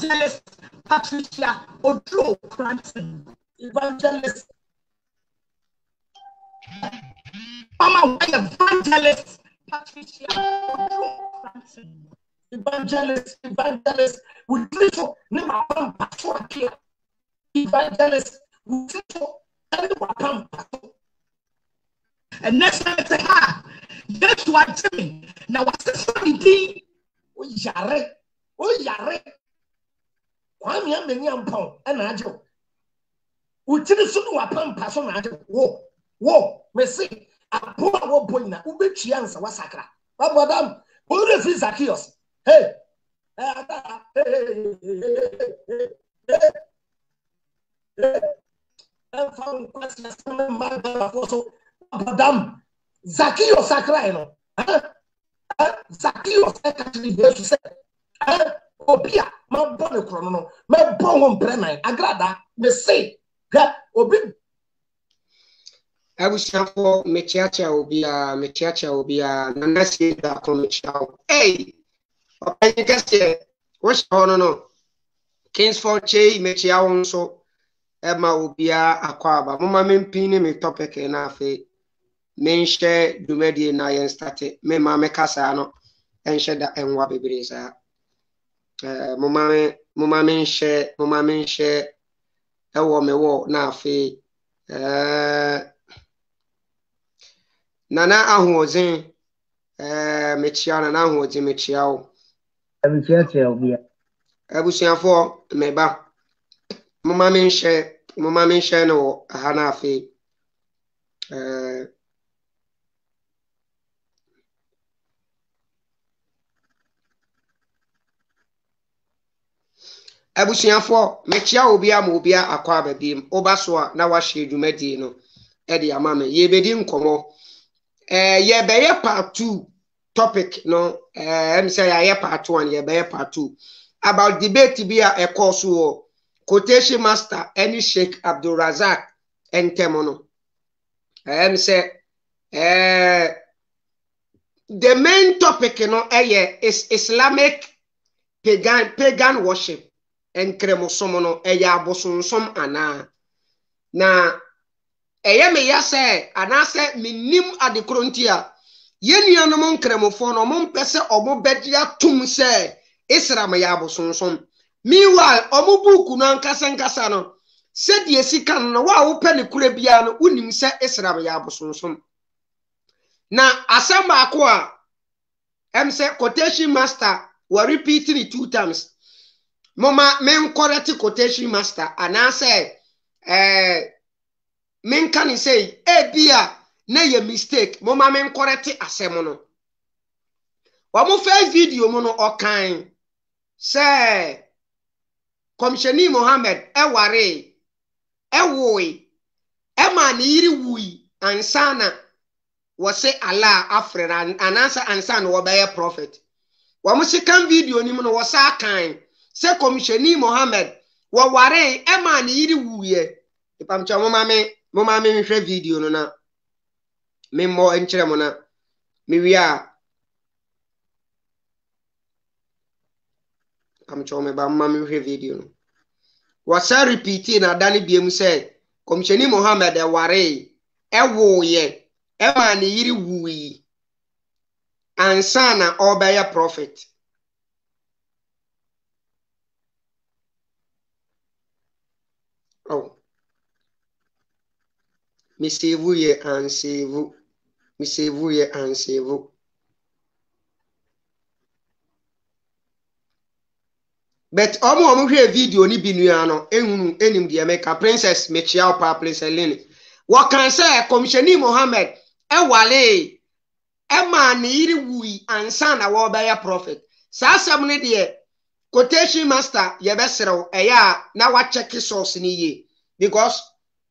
Evangelist Patricia Odro Cranston. Evangelist Mama, Evangelist Patricia Odro Cranston. Evangelist, we little name a pastor here. Evangelist, we little pam pastor. And next time it's a ha. That's what I mean. Now what's the funny? Oh yare. Kwame ameni ampon and ajo. Utini sunu wa pam pastor na ajo. Wo, me say, a poor wo boy na ube chiansa wa sakra. Babadam, who refuse Zacchaeus? Hey, Madam Zacchaeus Sacra, Zacchaeus actually here to say, Obia, my bonnet chrono, my bone prenai, agrada, me say, Obi. I wish for Mechacha will be a Nancy that come hey. I guess what's no Kingsford Che Mechia so Emma will be a aquaba. Mamma min pin me topic enough. Men share do medi na yen started. Me mamma casano and shed that and wabi brisa. Mamma min share a woman walk na fe. Nana ahozin Mechiana na ahozin Mechiao. Abusiafo meba mama men share no hana afi abusiafo mechia obia ma obia akwa babim obaso a na wa hye dwumadi no e de amame ye bedi nkomo ye beye part 2 topic no em say ya part 1 ye beye part 2 about debate be a course or quotation master any Sheikh Abdul Razak and Temono. Em say the main topic is Islamic pagan worship and cremosomono abosunsom ana na me ya say ana say minim adekrontia yenuanom kremofo no mo mpese omo bedia tum say Islam ya abosonsom meanwhile omo buku no ankasa no se die sika no wa wo pe ne kura bia no unim se Islam ya abosonsom na asamba ako a em say quotation master we repeating it 2 times mama men correct quotation master and I say men can say bia na ye mistake mama men correct asem no wa mo first video mo no okan say Commissioner Mohammed ware woi ma ni yiri wui ansana wo say Allah afrera anasa ansana wo be prophet wa mo second video ni mo no wo sa kan say Commissioner Mohammed wo ware ma ni yiri wuye ipamcha mo ma me hwe video no na me mo enkyere mo na me wia am chome ba mama me video no wasa repeat na dani biem say Commissioner Mohammed ware woye ma ni yiri wuyi ansana obaya prophet oh mi save ye and save mi save ye and save but omo hwe video ni binua no ehunu enim de America Princess Mechiao pa Princess Lene what can say Commissioner Mohammed wale ma ni yiri wui ansa na wo be ya prophet sa asem ne de quotation master ye be serew eya na wa check source ni ye because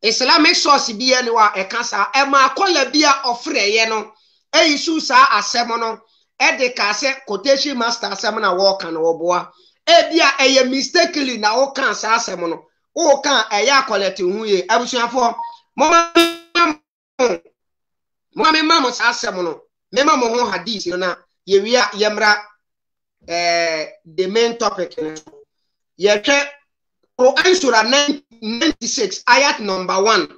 Islamic source bi ye ni wa ekasa ma akola bia ofre ye no eyisu sa asem no de ka se quotation master asem na wo kan wo boa bia eye mistakenly na wo kan sa asem no wo kan eya collect hu ye abusuafo mo mama sa asem no me mama ho hadith no na ye wia yemra the main topic Yehwe Quran Surah 96 ayat number 1.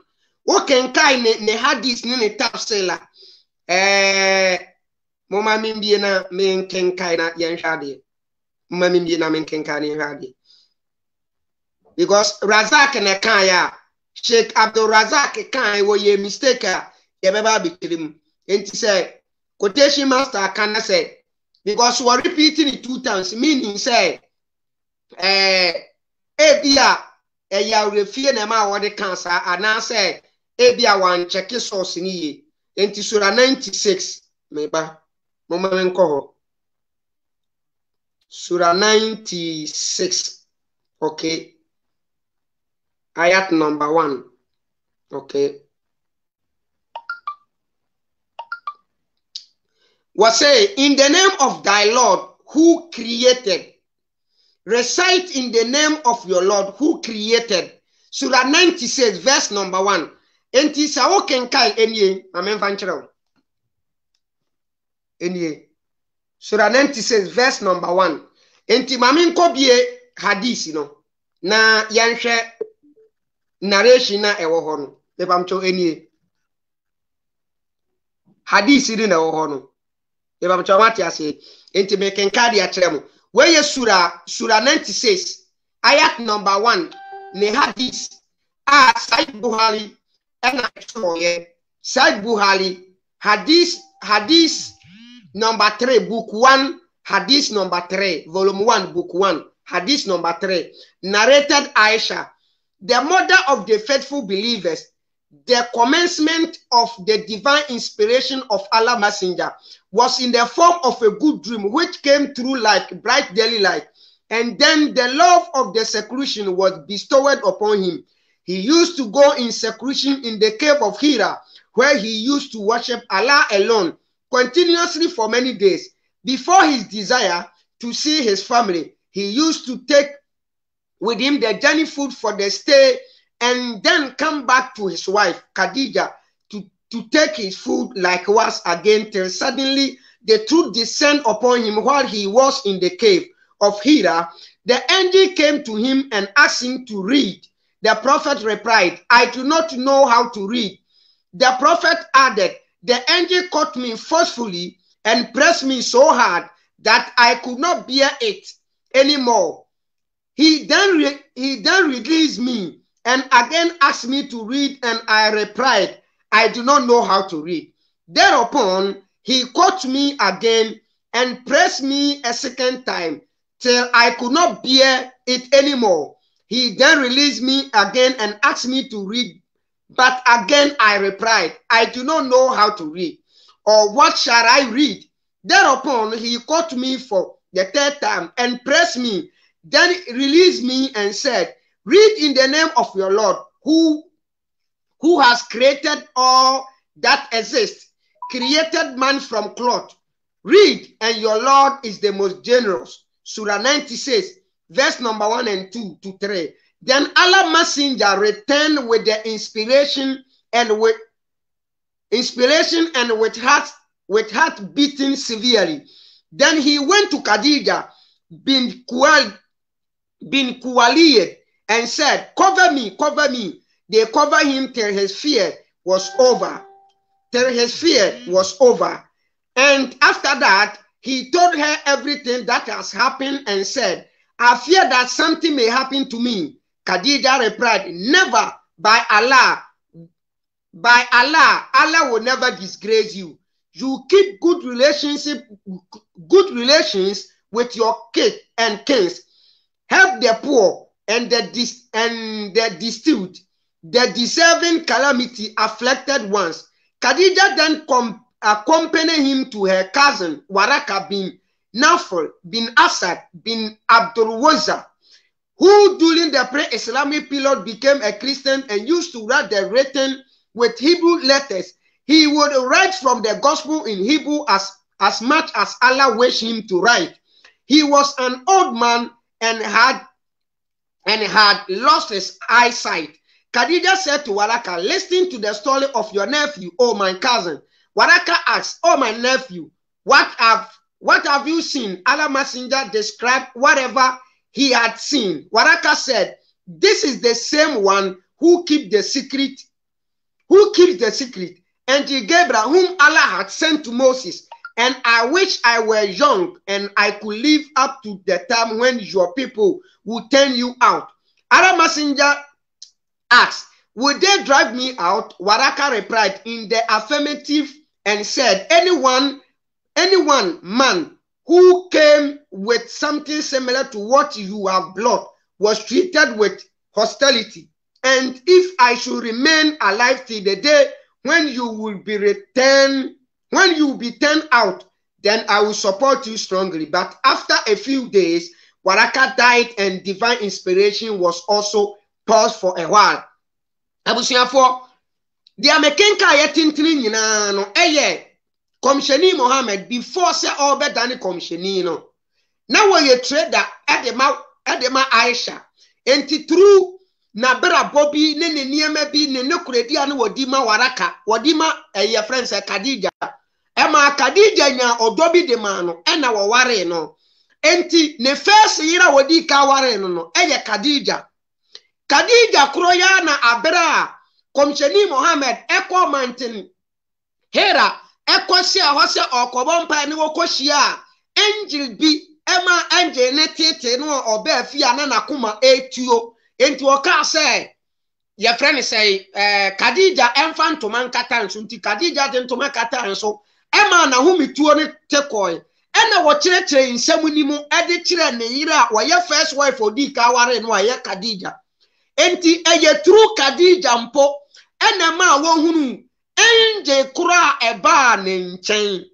Wokenkai ne hadith ne tafsila. Moma mimbie na menkenkai na yenhwade. Moma mimbie na menkenkai na yenhwade. Because Razak ne kan ya Sheikh Abdul Razak kan wo ye mistake ye beba bitirim. Enti say quotation master can say because we are repeating it 2 times, meaning say ebia ya refie na ma wode cancer ana say ebia wan check source ni ye. Enti Surah 96 meba mama menko ho. Surah 96, okay, ayat number 1, okay. Was say, in the name of thy Lord who created. Recite in the name of your Lord who created. Surah 96 verse number 1. Enti sa wo kenkai enye amen fanchero. Enye. Surah 96 verse number 1. Enti mamin ko bie hadith no. Na yanhwe narration na ewo ho no. Epamcho enye. Hadith ni na ewo ho no. Epamcho mati ase. Enti me kenkai dia kyeremo. Where Surah 96 ayat number 1 ne hadith Sahih Buhari and Sahih Buhari hadith number 3 book 1 hadith number 3 volume 1 book 1 hadith number 3 narrated Aisha, the mother of the faithful believers, the commencement of the divine inspiration of Allah Messenger was in the form of a good dream which came through like bright daily light, and then the love of the seclusion was bestowed upon him. He used to go in seclusion in the cave of Hira, where he used to worship Allah alone continuously for many days. Before his desire to see his family, he used to take with him the journey food for the stay and then come back to his wife, Khadija, to take his food likewise again till suddenly the truth descended upon him while he was in the cave of Hira. The angel came to him and asked him to read. The prophet replied, I do not know how to read. The prophet added, the angel caught me forcefully and pressed me so hard that I could not bear it anymore. He then released me and again asked me to read, and I replied, I do not know how to read. Thereupon, he caught me again and pressed me a second time till I could not bear it anymore. He then released me again and asked me to read, but again I replied, I do not know how to read, or what shall I read? Thereupon, he caught me for the third time and pressed me, then released me and said, read in the name of your Lord, who has created all that exists, created man from cloth. Read, and your Lord is the most generous. Surah 96, verse number 1 and 2 to 3. Then Allah Messenger returned with the inspiration and with heart beating severely. Then he went to Khadija bin Khuwaylid and said, cover me, cover me. They covered him till his fear was over. And after that, he told her everything that has happened and said, I fear that something may happen to me. Khadija replied, never, by Allah. By Allah, Allah will never disgrace you. You keep good relations with your king and kings. Help the poor and the destitute, the deserving calamity afflicted ones. Khadija then accompanied him to her cousin Waraka bin Nawfal bin Asad bin Abdul Uzza, who during the pre-Islamic period became a Christian and used to write the written with Hebrew letters. He would write from the gospel in Hebrew as much as Allah wished him to write. He was an old man and had lost his eyesight. Khadija said to Waraka, listen to the story of your nephew, oh my cousin. Waraka asked, oh my nephew, what have you seen? Allah Messenger described whatever he had seen. Waraka said, this is the same one who keeps the secret, and Gabriel, whom Allah had sent to Moses. And I wish I were young and I could live up to the time when your people would turn you out. Other messenger asked, would they drive me out? Waraka replied in the affirmative and said, anyone, man, who came with something similar to what you have brought was treated with hostility. And if I should remain alive till the day when you will be turned out, then I will support you strongly. But after a few days, Waraka died and divine inspiration was also paused for a while. Abusiafo, the American Kayetintini Yina no eye Commissioner Mohammed before say all better than Commissioner no. Now we trader Edema Aisha. Enti true na bra Bobby ne niema bi ne kredi anu Wadima Waraka Wadima eye friends Khadija ema Khadija nya odobi de ma no ena wo ware no enti ne first yira wodi ka ware no eye Khadija kroya na abra Commissioner Mohammed eko mountain Hera eko sia ho se okobompa ne wokohia angel bi ema angel ne tete no oba afia na nakoma etuo enti oka say your friend say Khadija emfa ntoma nkata nso nti Khadija de ntoma kata nso ema na humituo ne tekoi ena wo kirekire nsam nimu ede kire ne yira wo ye first wife odi ka ware no aye Khadija enti eye true Khadija mpo ena ma wo hunu enje kura eba ne nchen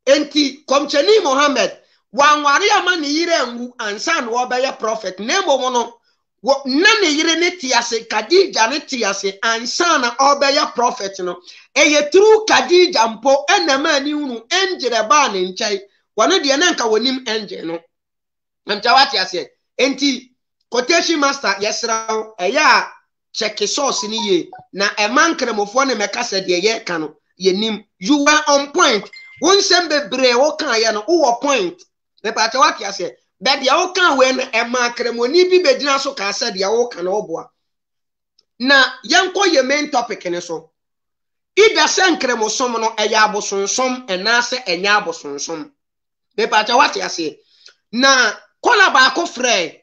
enti Commissioner Mohammed wanware ama ne yire ngu ansa no obeye prophet nemo no na ne yire ne tiase Khadija ne tiase ansa na obeye prophet no eye true Khadija mpo ena ma ni hunu enje eba ne nchen wano de na nka wonim enje no nta wati ase enti quotation master yesra eya check source ni ye na emankremofo ne mekasa de ye ka no yenim you are on point won sembe bre wo kan ye no wo point me pa wati ase be de wo kan we no emankremoni bi bedina so ka asa de wo kan oboa na yanko ye main topic ne so ida sankremosom no eya abosonsom enase enya abosonsom me pa wati ase na kola ba ko frɛ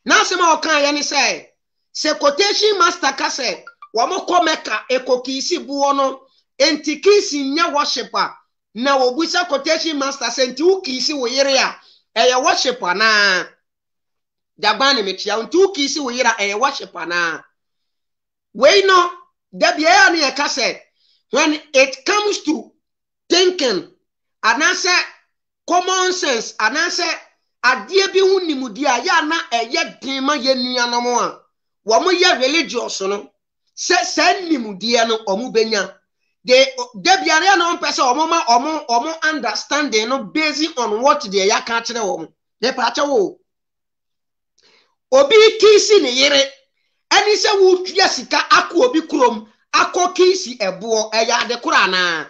na sema okan ya ni say se quotation master ka say wo mo komeka ekokisi buo no enti kisi nya worshiper na wo busa quotation master say enti ukisi wo yire a eye worshiper na jagban me tia enti ukisi wo yire eye worshiper na we no da bia na e ka say when it comes to thinking anase common sense anase adie bi hu nimudi a ya na eye den ma ye nuanom a wo mo ye religious no se nimudi no omu benya de biare na on pese omo understanding no based on what they ya ka kire wo de pa cha wo obi kisi ne yire ani se wo tua sika akọ obi krom akọ kisi ebo eya de kura na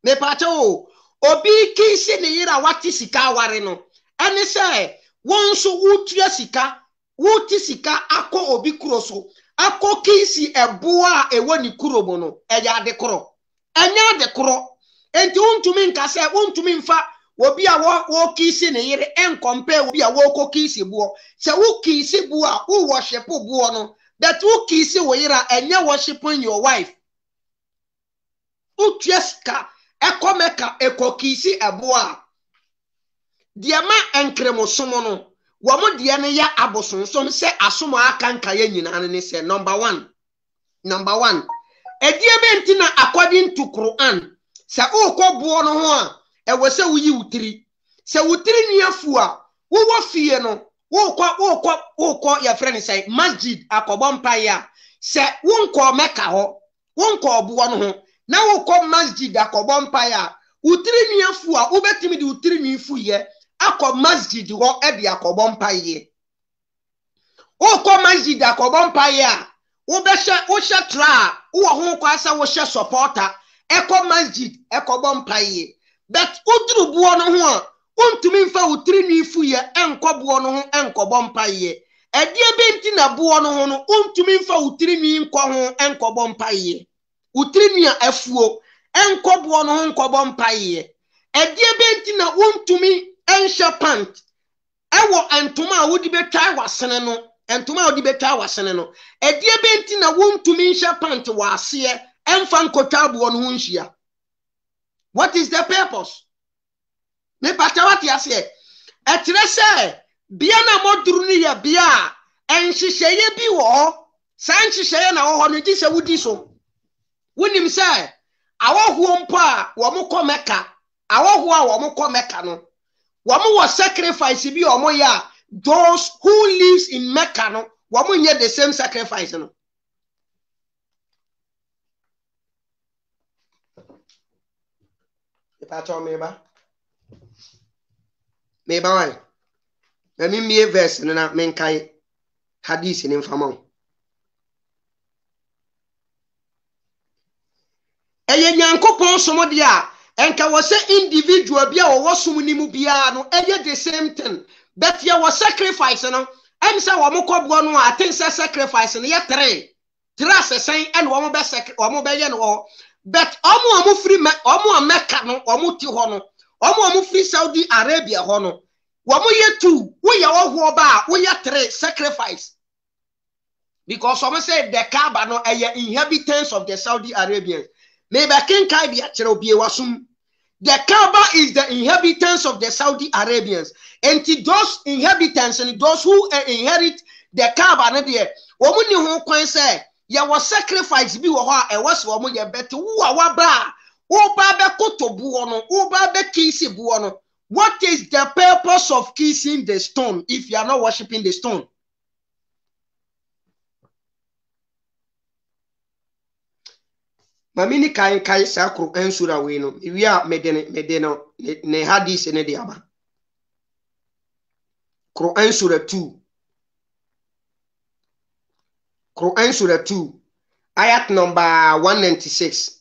me pa cha wo obi kisi ne yire wati sika ware no ani se won so wutua sika wuti sika akọ obi kuro so akọ kisi ebo a ewo ni kuro mo no eya de kuro enya de kuro enti untumi nka se untumi mfa obi a wo kisi ne yire en compare obi a wo ko kisi buo se wo kisi buo a wo worship buo no that wo kisi wo yira enya worshiping your wife utua sika ekomeka ekokisi ebo a dia ma enkremosomo no wo mo dia ne ya abosonsom se asomo akanka ya nyina ne se number 1 edie benti na according to Quran se ukọbuo no ho a ewe se wuyi wutiri se wutiri niafu a wo fie no ukọ ya friend say masjid akobompa ya se wonko meka ho wonko obuo no ho na ukọ masjid akobompa ya wutiri niafu a ubetimi di wutiri nifu ye akọ masjid ho ebi akobompa ye ukọ masjid akobompa ya wo she tra wo ho kwa asa wo she supporter eko masjid eko bompa ye but uduru buo no ho a untumi mfa utiri nwifu ye enkobo no ho enkobo mpaye edie benti na bo no ho no untumi mfa utiri nwi nko ho enkobo mpaye utiri nwi afuo enkobo no ho enkobo mpaye edie benti na untumi enhye pant ewo antuma a wodi betwa wasene no entuma a wodi betwa wasene no edie benti na untumi nhye pant wase emfa nkotwa abo no ho nhia. What is the purpose? Me pata what ya say? Etire say bia na moduru ni ya bia enhyehyeye bi wo ho. Sa enhyehyeye na wo ho no di se wudi so. Wonim say awohuo mpo a wo mo kọ Mecca. Awohuo a wo mo kọ Mecca no. Wo mo wo sacrifice bi o mo ya those who lives in Mecca no. Wo mo nye the same sacrifice no. Pata meba. Meba why? Na me verse na menkai hadith ni mfama. Eye nyankopon somo dia enka wo se individual bia wo som ni mu bia no eye the same thing but ye wo sacrifice no em say wo mokobo no atin say sacrifice no ye 3 asesen en wo mo be ye no but omo free omo Mecca no omo ti ho no omo free Saudi Arabia ho no wo mo ye 2 wo ye wo ho ba wo ye 3 sacrifice because omo say the Kaaba no eye inhabitants of the Saudi Arabians. Maybe king kai bi akere obi wasum. The Kaaba is the inhabitants of the Saudi Arabians. And those inhabitants and those who inherit the Kaaba na there, omo ni ho kwan say ya was sacrifice bi wo ho a was wo mo ye bet wo wa ba wo ba be kotobu no wo ba be kisi bu no. What is the purpose of kissing the stone if you are not worshiping the stone? Mamini kai sa Quran sura we no wi a medeno ne hadith ne de aba. Quran sura 2 ayat number 196.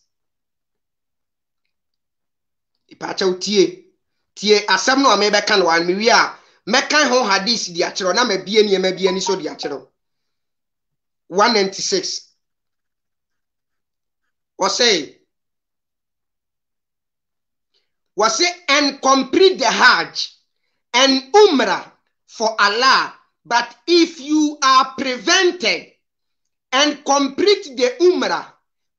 Ipacha tie asem no me be kan wan me wi a me kan ho hadith di akero na mabie ni so di akero 196. Was say and complete the Hajj and Umrah for Allah, but if you are prevented and complete the Umrah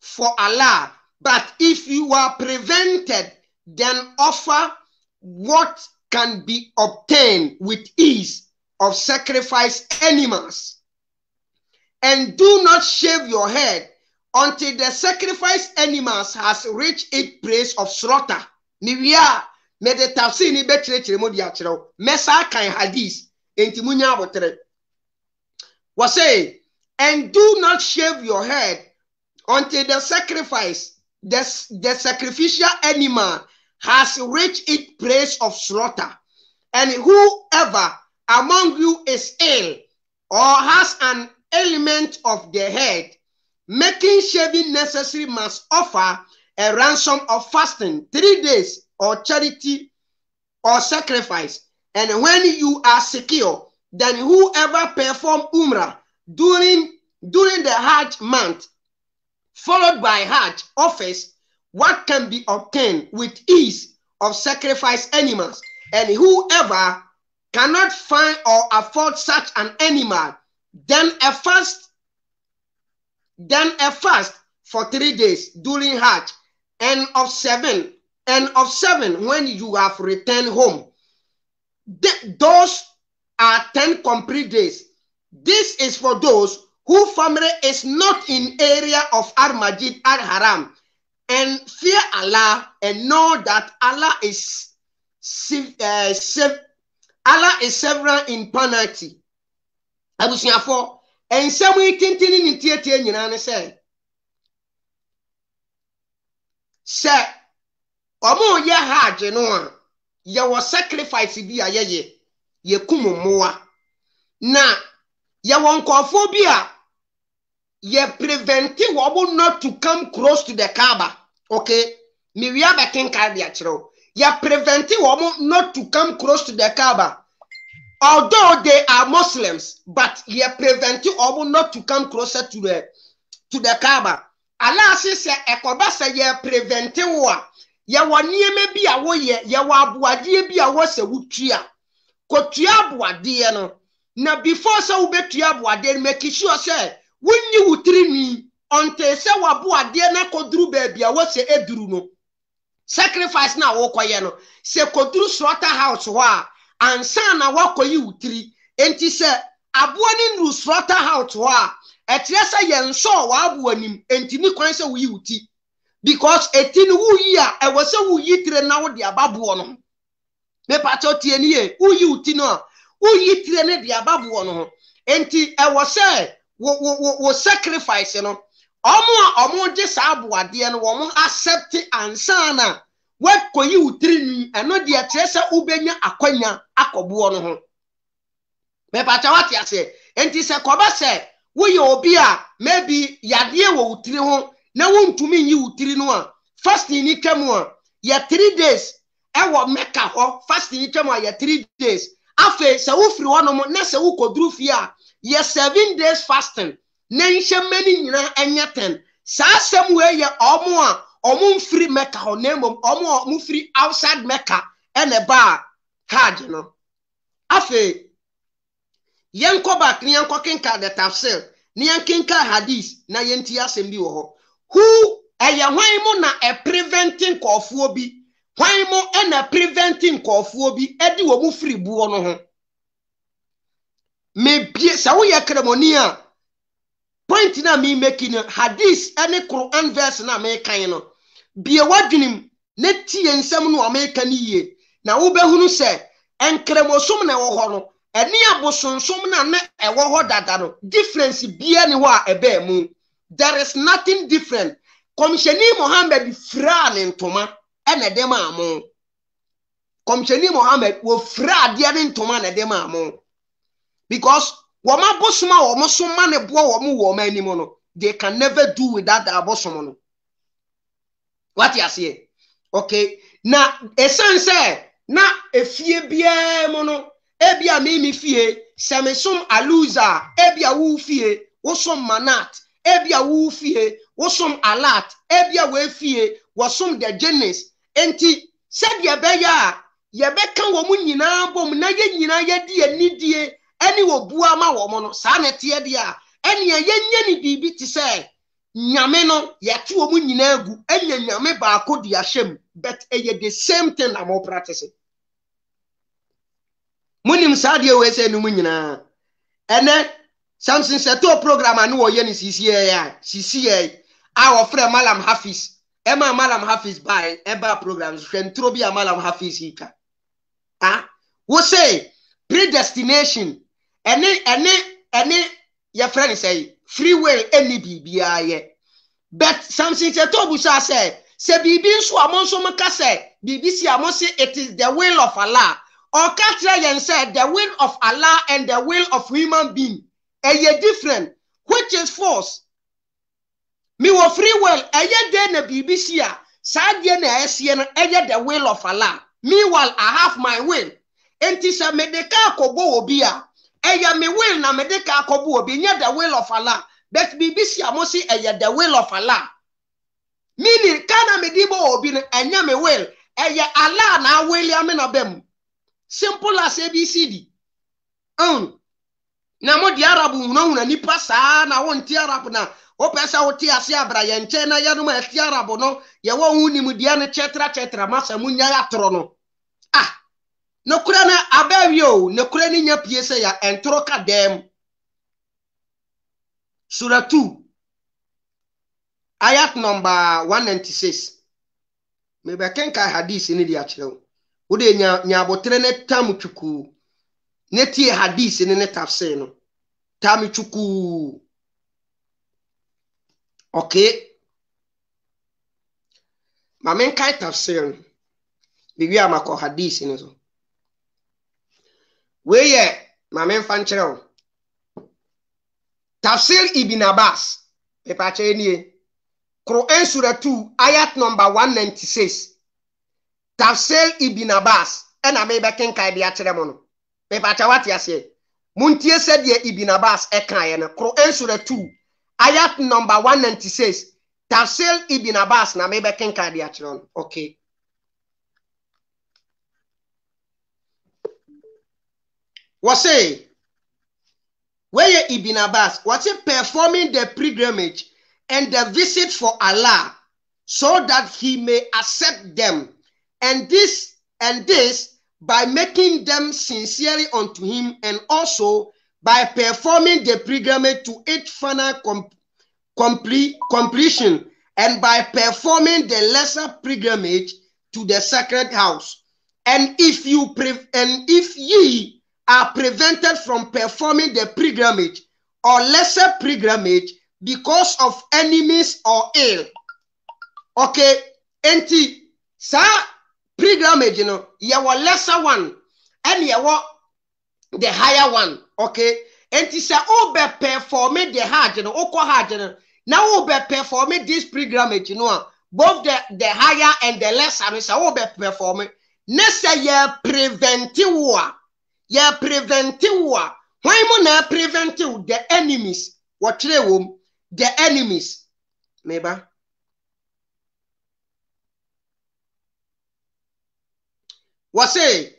for Allah, but if you are prevented, then offer what can be obtained with ease of sacrifice animals, and do not shave your head until the sacrifice animals has reached its place of slaughter. Niwia me de tafsir ni betrechire mo di akere mesa kan hadith enti munya abotre. Was say and do not shave your head until the sacrifice the sacrificial animal has reached its place of slaughter, and whoever among you is ill or has an ailment of the head, making shaving necessary, must offer a ransom of fasting 3 days or charity or sacrifice. And when you are secure, then whoever perform Umrah during the Hajj month, followed by Hajj, offers what can be obtained with ease of sacrifice animals. And whoever cannot find or afford such an animal, then a fast for 3 days during Hajj, and of seven when you have returned home. Those are 10 complete days. This is for those whose family is not in area of Al-Masjid Al-Haram, and fear Allah and know that Allah is several in penalty. Abusiafo and some way tintini ni tietie nyina ne say omo ye Hajj no a ye was sacrifice bi a ye kumomoa na ye won kofo bi a ye preventing wobo not to come close to the Kaaba. Okay, me wi abekin ka bi a kiro ya preventing women not to come close to the Kaaba. Although they are Muslims, but ye preventing women not to come closer to the Kaaba. Allah says ekoba say ye preventing wa ye wonieme bi awo ye wa abuade bi awo se wutua kotua abuade no na before say wo betua abuade make sure say wunyi wutiri ni until say wabuade na koduru baby awo se eduru no sacrifice na wo koye no se koduru slaughterhouse ho a ansa na wakoyi wutiri enti se aboa ni nru slaughterhouse ho a etresa yenso wa abu anim entini kwan se wuyi wuti because etini wuyi a ewo se wuyi tire na wo de ababo no me pato tie ni e wuyi wuti no wuyi tire ne de ababo no enti ewo se wo sacrifice no omo je sa abu ade no wo accept ansa na we koyi wutiri ni eno de etresa ubenya akwanya akobo no ho me pato wati ase enti se koba se we obi a maybe yade wo wutiri ho na wontumi yi wutiri no a fasting ni twam a ya 3 days e wo meka ho fasting ni twam a ya 3 days afa se wo firi ho no mo na se wo koduru fi a ya 7 days fasting na nhemani nyina enya 10 sa asem we ye omo a omo mfiri meka ho na omo mfiri outside meka ene ba hard no afa yenko back ni yenko kenka the tafsir ni yenkinka hadith na yenti asem bi wo ho who eye hwan mo na e preventing kofuo bi hwan mo e na preventing kofuo bi edi wo mu free buo no ho me bie sa wo ye kremoni a point na me making hadith any Quran verse na me kan no bie wadwenim na tie nsem no America ni ye na wo behunu se enkremosom na wo ho no eni abosonsom na ewo ho dada no difference bia ni ho a ebe mu there is nothing different komsheni Muhammad fra ne ntoma ene dem amu komsheni Muhammad wo fra de ne ntoma na dem amu because woma bosoma wo soma ne bo wo mani mo no they can never do without the abosom no what you say okay na essence na efie bia mo no ebia mimi fie semesum aluza ebia wu fie wosom manat ebia wu fie wosom alat ebia we fie wosom the genes enti said ye be ya ye be kan wo mu nyina bom na ye nyina ye die anidie ani wo bua ma wo mo no sa na tie de a eni ye nya ni bibi ti se nyame no ye to wo mu nyina agu enya nyame ba akodi ahyem but eye the same thing na mo practice munim saade we se no mu nyina ene Samson seto program anu wo ye ni CCA a wo frɛ Malam Hafiz ema Malam Hafiz by eba programs hwentro bi a Malam Hafiz hika wo say predestination ene your friend say free will any bibia ye but Samson seto bu say bibi nso amonso maka say bibi si amonse it is the will of Allah or Katrayan said the will of Allah and the will of human being are different. Which is false? Me wo free will eye de na BBC a sadie na esie no eye the will of Allah. Meanwhile I have my will. Enti se medeka akobo obi a eye me will na medeka akobo obi nye the will of Allah. But BBC amosi eye the will of Allah. Meaning kana medibo obi no enye me will eye Allah na will ya me na bem. Simple as ABCD. Na mo di Arabu na nipa saa na won ti Arab na o pesa o ti ase abra ye nche na ye no ma ti Arabu no ye wo hu ni mu dia ne chetra masa munya ya tro no no kura na abawio no kura ni nya pie se ya entro ka dem Surah 2 ayat number 196 me be ken ka hadith ni di a kire wo de nya abotre ne tamtwuku ne tie hadith ne tafsir no tamtwuku okay mamen kai tafsir bibi amako hadith ne so we ye mamen fan kire tafsir Ibn Abbas e pa che ni Quran surah 2 ayat number 196 Tafsir Ibn Abbas ena me be kenkan de akyere mo no me pa cha wate ase muntie said ye Ibn Abbas ekan ye no Quran Surah 2 ayat number 196 Tafsir Ibn Abbas na me be kenkan de akyere no okay wase where Ibn Abbas was performing the pilgrimage and the visit for Allah so that he may accept them and this by making them sincerely unto him and also by performing the pilgrimage to its final completion and by performing the lesser pilgrimage to the sacred house. And if ye are prevented from performing the pilgrimage or lesser pilgrimage because of enemies or ill. Okay, enti sa pilgrimage, you know, you were lesser one and you were the higher one. Okay, enti sa obe performing the hard, you know, oko hard, you know. Now obe performing this pilgrimage, you know, both the higher and the lesser. I mean, sa obe performing. Nessa ye preventive. Yeah, preventive war. Why mo na preventive the enemies? What the enemies? Maybe. Was say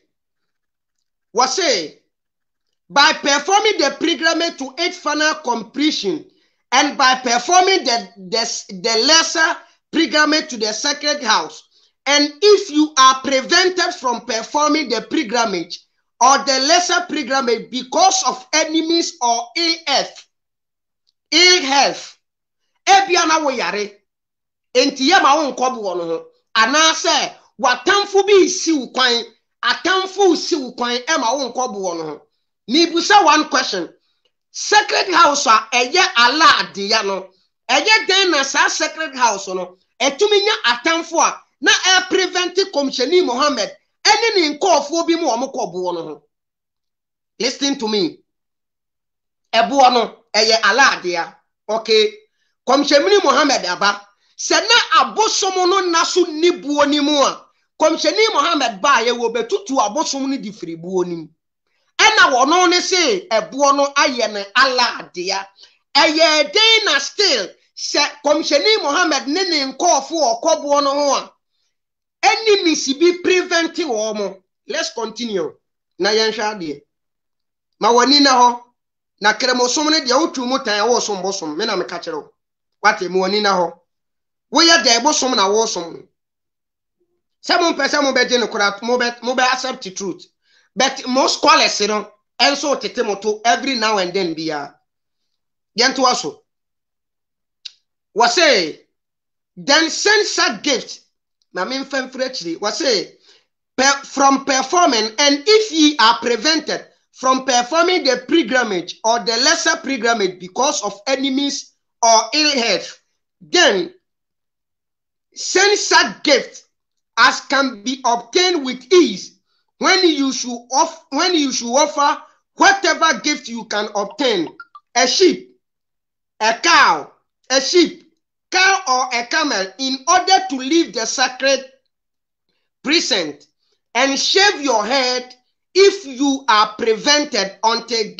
by performing the pilgrimage to its final completion and by performing the lesser pilgrimage to the sacred house. And if you are prevented from performing the pilgrimage or the lesser pilgrimage because of enemies or ill health. Ebiana wo yare. Enti ye ma wo nkobu wono ho. Ana se watamfo bi si ukwan, atamfo si ukwan e ma wo nkobu wono ho. Ni busa one question. Sacred house a eye Allah dia no. Eye den na sa sacred house no. Etumi nya atamfo a na e prevent Komsheni Muhammad. Any nkofo bi mu omokobo no ho. Listen to me. Ebuo no eye aladia. Okay. Komsheni Muhammad aba. Se na abosom no naso ni buo ni mu a. Komsheni Muhammad ba ye wo betutu abosom ni di firi buo ni. Ena wono ne se ebuo no aye ne aladia. Eye den na still se Komsheni Muhammad ne nkofo okobo no ho a. Enemies be preventing womo. Let's continue. Na yansha de. Ma wani na ho. Na kremosom ne de otu mutan wo som bosom. Me na me ka kire. Wate mo wani na ho. Wo ya de bosom na wo som. Some person mo be de no kura mo be accept the truth. But most scholars you know enso tete moto every now and then bia. Yanto aso. Was say then send such gifts. From performing, and if ye are prevented from performing the pilgrimage or the lesser pilgrimage because of enemies or ill health, then send such gifts as can be obtained with ease when you should offer whatever gift you can obtain: a sheep, a cow, a sheep, cow or a camel, in order to leave the sacred precinct and shave your head if you are prevented until the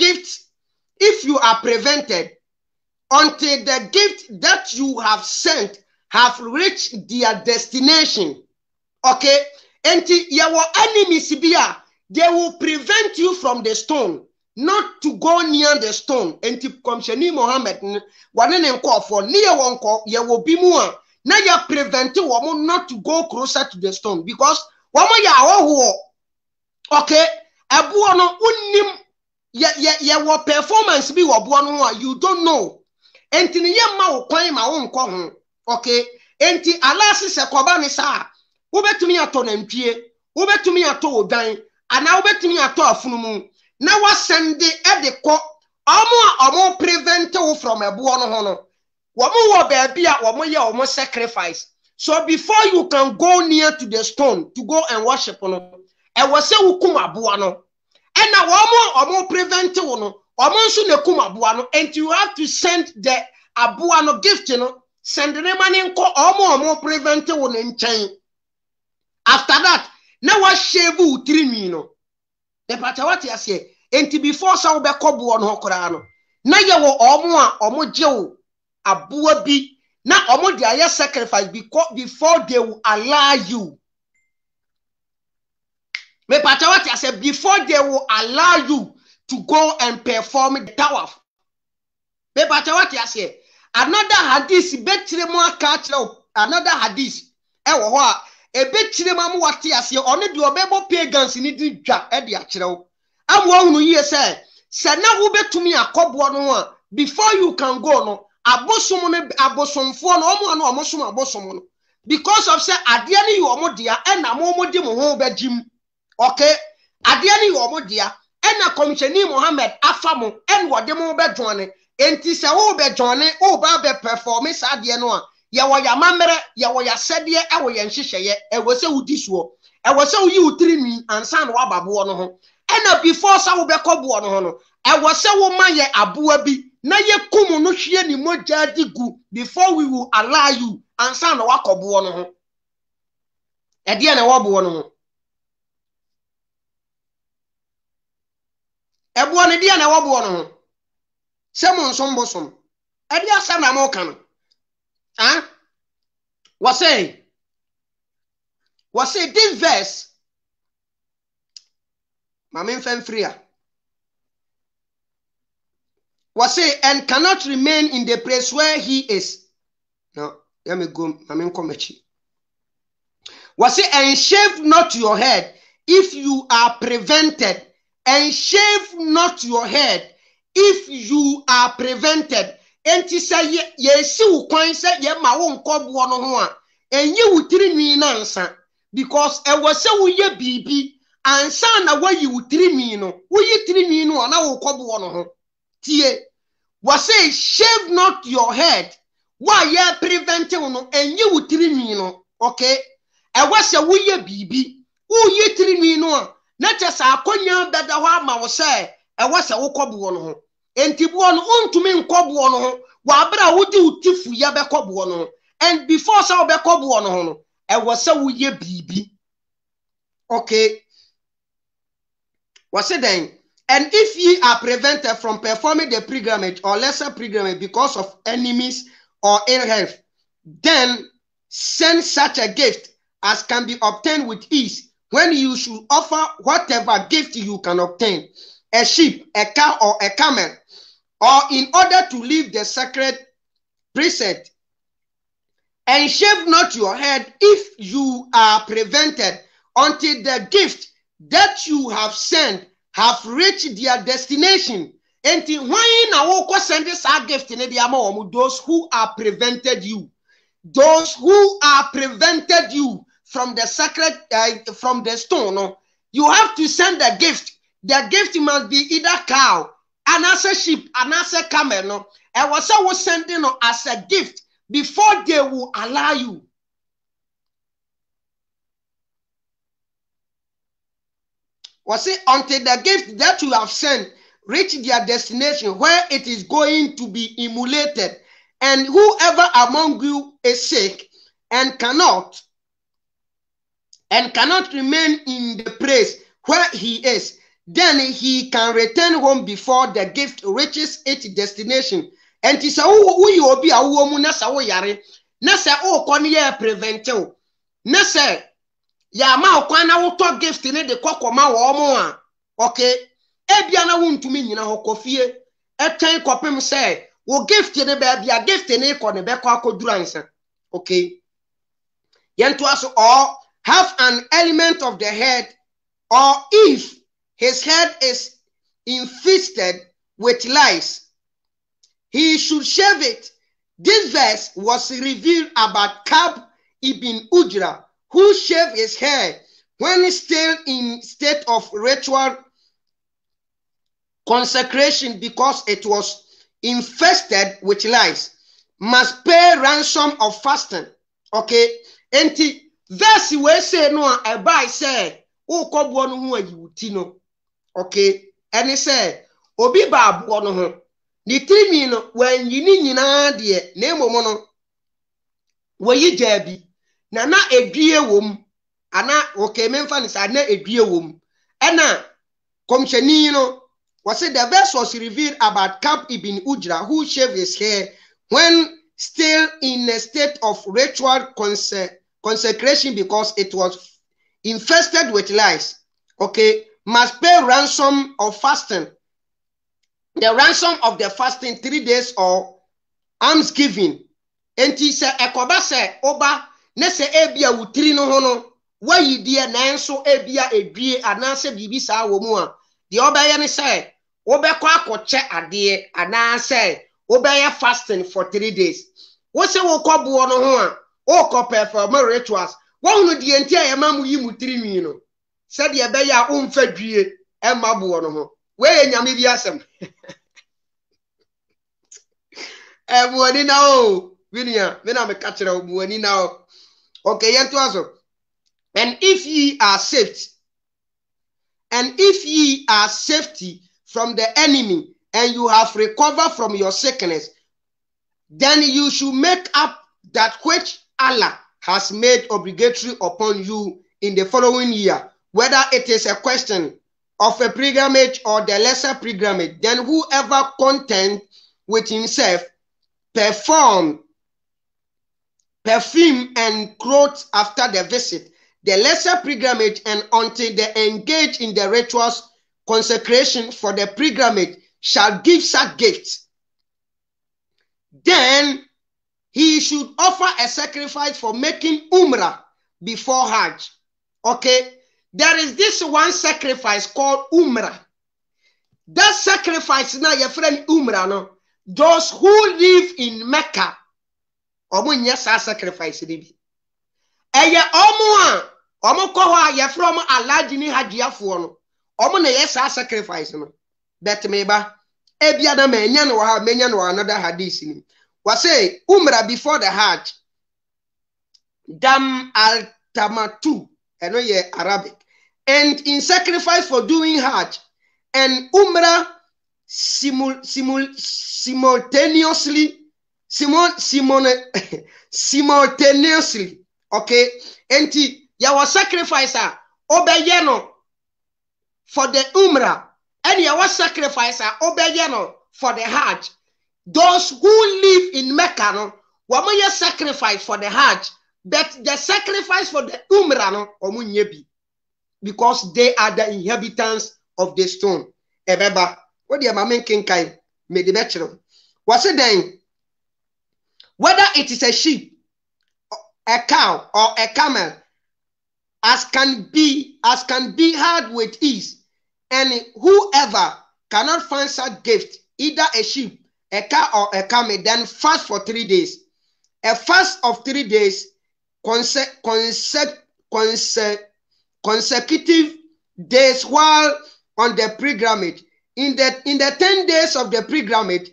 gift that you have sent have reached their destination. Okay? And your enemies here, they will prevent you from the stone, not to go near the stone. And Komsheni Muhammad wanene nko for near one call, ye will be more. Now you are preventing woman not to go closer to the stone because woman ya oh okay. Abuano unim ye wo performance be wabuano you don't know. Enti ni ye ma wo kwan ma wo nko ho. Okay. Enti Allah se koba ni sa. Ubetumi ato nantwie, ubetumi ato odan, ana ubetumi ato afunumu. Na wasende edeko omo prevent you from ebuo no ho no. Womo wo baby a womo ye womo sacrifice. So before you can go near to the stone to go and worship no, e wo se wukum aboa no. And na womo prevent you no, womo nso ne kum aboa no, and you have to send the aboa no gift no, send the money nko omo prevent you no nchen. After that, na wa shave utiri no the pata what ya say enti before sa wo be kobo no hokora no na ye wo omo a omo jewo aboa bi na omo de aye sacrifice before they will allow you. Me pata what ya say before they will allow you to go and perform the tawaf. Me pata what ya say another hadith betire mo aka kire another hadith e wo ho a e betire mo wate ya say ono de obebo pagans ni di dwa e de akire wo amwo hunu yie say na wo betumi akobo no a before you can go no abosom no abosomfo no omo no omosom abosom no because of say ade ne yo omo dia e na mo di mo ho bajim okay ade ne yo omo dia e na komisheni Muhammad afamo en wode mo bedwane enti se wo bedwane wo ba be performance ade no a ye wo ya mamere ye wo ya sede e wo ye nhyehyeye e wo se wudi suo e wo se wo yi utiri nwi ansa na wababo no ho ena before sa wo be kobo no ho no e wo se wo ma ye aboa bi na ye kumu no hwie ni moja digu before we will allow you ansa na wakobo no ho e de na wabo no ho e bo ne de na wabo no ho se mo nsom bosom e de asa na mo kan was say this verse Mamin Fenfria was say and cannot remain in the place where he is. No, let me go. Mamin Komechi was say and shave not your head if you are prevented, and shave not your head if you are prevented. Enti say ye si wo kwan say ye ma wo nkobo no ho a enye wutiri nwi nansa because e was say wo ye bibi ansa na wa yi wutiri nwi no wo yi tiri nwi no na wo kobo no ho tie was say shave not your head why ye preventing no enye wutiri nwi no okay e was say wo ye bibi wo yi tiri nwi no a na chesa akonya beda ho ama wo say e was say wo kobo no ho enti bo no untumi nkobo no ho wa bra wo di utifu ya be kobo no and before say be kobo no ho no e was say wo ye bibi okay was it then and if ye are prevented from performing the pilgrimage or lesser pilgrimage because of enemies or ill health, then send such a gift as can be obtained with ease, when you should offer whatever gift you can obtain, a sheep, a cow, or a camel, or in order to leave the sacred precinct. And shave not your head if you are prevented until the gift that you have sent have reached their destination. And when na wo send this gift in the those who are prevented you, those who are prevented you from the sacred from the stone, no, you have to send the gift. The gift must be either cow, another sheep, another camel, no. And was sending as a gift before they will allow you. Was it until the gift that you have sent reach their destination where it is going to be immolated, and whoever among you is sick and cannot remain in the place where he is, then he can return home before the gift reaches its destination. And it's a who be a woman, Nasa Yare, Nasa o Konya preventive, Nasa Yama Kwana will talk gift in the Kokoma or more. Okay, Ebiana won't to me, you know, Kofie, a time copim say, will gift in the baby a gift in a corner back or drancer. Okay, Yen to us all have an element of the head, or if his head is infested with lice, he should shave it. This verse was revealed about Kab ibn Ujra, who shaved his hair when still in state of ritual consecration because it was infested with lice, must pay ransom of fasting. Okay, enti verse we say no a by say o kobo no ho ayiwuti no. Okay, and he said obi ba abo no ho ni trimi no wan yini nyina de na emomo no wayi jabi na edue wom ana okay memfa ni sa na edue wom ena komcheni no was said the verse was revealed about Ka'b ibn Ujra who shaved his hair when still in a state of ritual consecration because it was infested with lice. Okay, must pay ransom of fasting. The ransom of the fasting 3 days or almsgiving. Enti se ekoba se oba ne se ebia wutiri no ho no wayi die nanso ebia edwie anase bibi saa wo mu a de obeye ne se obekọ akọche ade anase obeye fasting for 3 days. Wo se wo kọbuo no ho a o kọ perform rituals wo hunu die enti a yemamu yi mutiri nwi no se de ebeye a umfa dwie emabuo no ho we nyame bi asem buoni na o vinia mena me kachira buoni na o. Okay, yento aso. And if ye are safety from the enemy and you have recovered from your sickness, then you should make up that which Allah has made obligatory upon you in the following year, whether it is a question of a pilgrimage or the lesser pilgrimage. Then whoever content with himself perfume and clothes after the visit, the lesser pilgrimage, and until they engage in the rituals consecration for the pilgrimage shall give such gifts. Then he should offer a sacrifice for making Umrah before Hajj. Okay, there is this one sacrifice called Umrah. That sacrifice now your friend Umrah no. Those who live in Mecca, omunya sa sacrifice ni. Eye omo a omo ko ho ye from alaji ni hajiafo no. Omo na ye sa sacrifice no. Bet me ba e bia na menya no ha menya no another hadith ni. We say Umrah before the Hajj. Dam al tamatu, eno ye Arabic. And in sacrifice for doing Hajj and Umrah simultaneously, okay, and ya was sacrificer obeyeno for the Umrah, and ya was sacrificer obeyeno for the Hajj. Those who live in Mecca no wamoye sacrifice for the Hajj, but the sacrifice for the Umrah no omunyebi, because they are the inhabitants of the stone. Ebeba what the mamen kinkai made the bachelor. Was it then? Whether it is a sheep, a cow, or a camel, as can be had with ease, and whoever cannot find such gift, either a sheep, a cow, or a camel, then fast for 3 days. A fast of 3 days, consecutive days while on the pilgrimage. In the 10 days of the pilgrimage,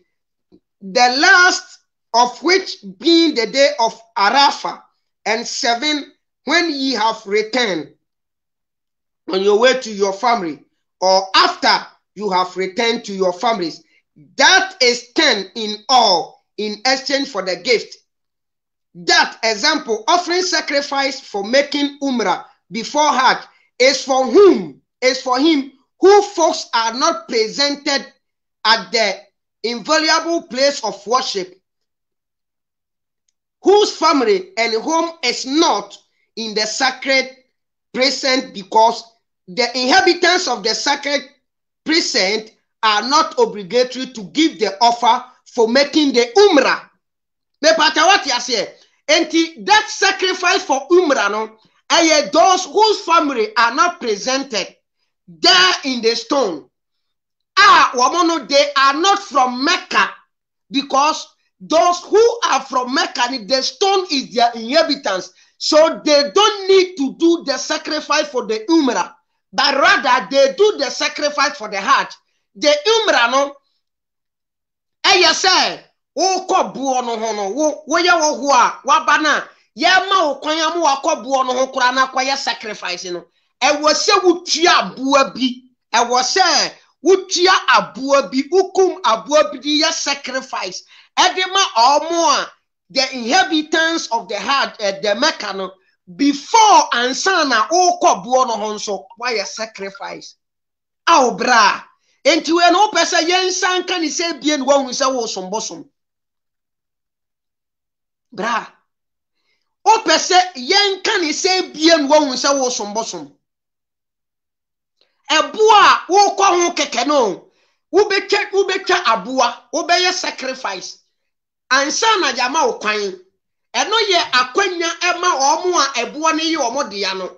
the last of which being the day of Arafah, and 7 when ye have returned on your way to your family, or after you have returned to your families. That is 10 in all in exchange for the gift. That example, offering sacrifice for making Umrah before Hajj is for whom? Is for him who folks are not presented at the invaluable place of worship, whose family and home is not in the sacred precinct, because the inhabitants of the sacred precinct are not obligatory to give the offer for making the Umrah. Me pata what you say? Enti that sacrifice for Umrah no, those whose family are not presented there in the stone. Wamono, they are not from Mecca, because those who are from Mecca, the stone is their inhabitants, so they don't need to do the sacrifice for the Umrah, but rather they do the sacrifice for the Hajj. The Umrah no, say, o ko buo no ho no, wo ya wo ho a wabana ya ma wo kwan ya mo akobuo no ho kura na kwa ya sacrifice no. Ewo se wutua aboa bi, ewo se wutua aboa bi, ukum aboa bi di ya sacrifice. Edema omo a the inhabitants of the Hajj, the Mecca no, before ansana okọ buo no ho nso why sacrifice aw bra enti we no pese yensan ka ni se bie no hu se wo sombosom bra o pese yenka ni se bie no hu se wo sombosom eboa wo kọ ho keke no wo betwa aboa wo beye sacrifice ansana jama wo kwan eno ye akwanya ema omo a eboa ne ye omo de ya no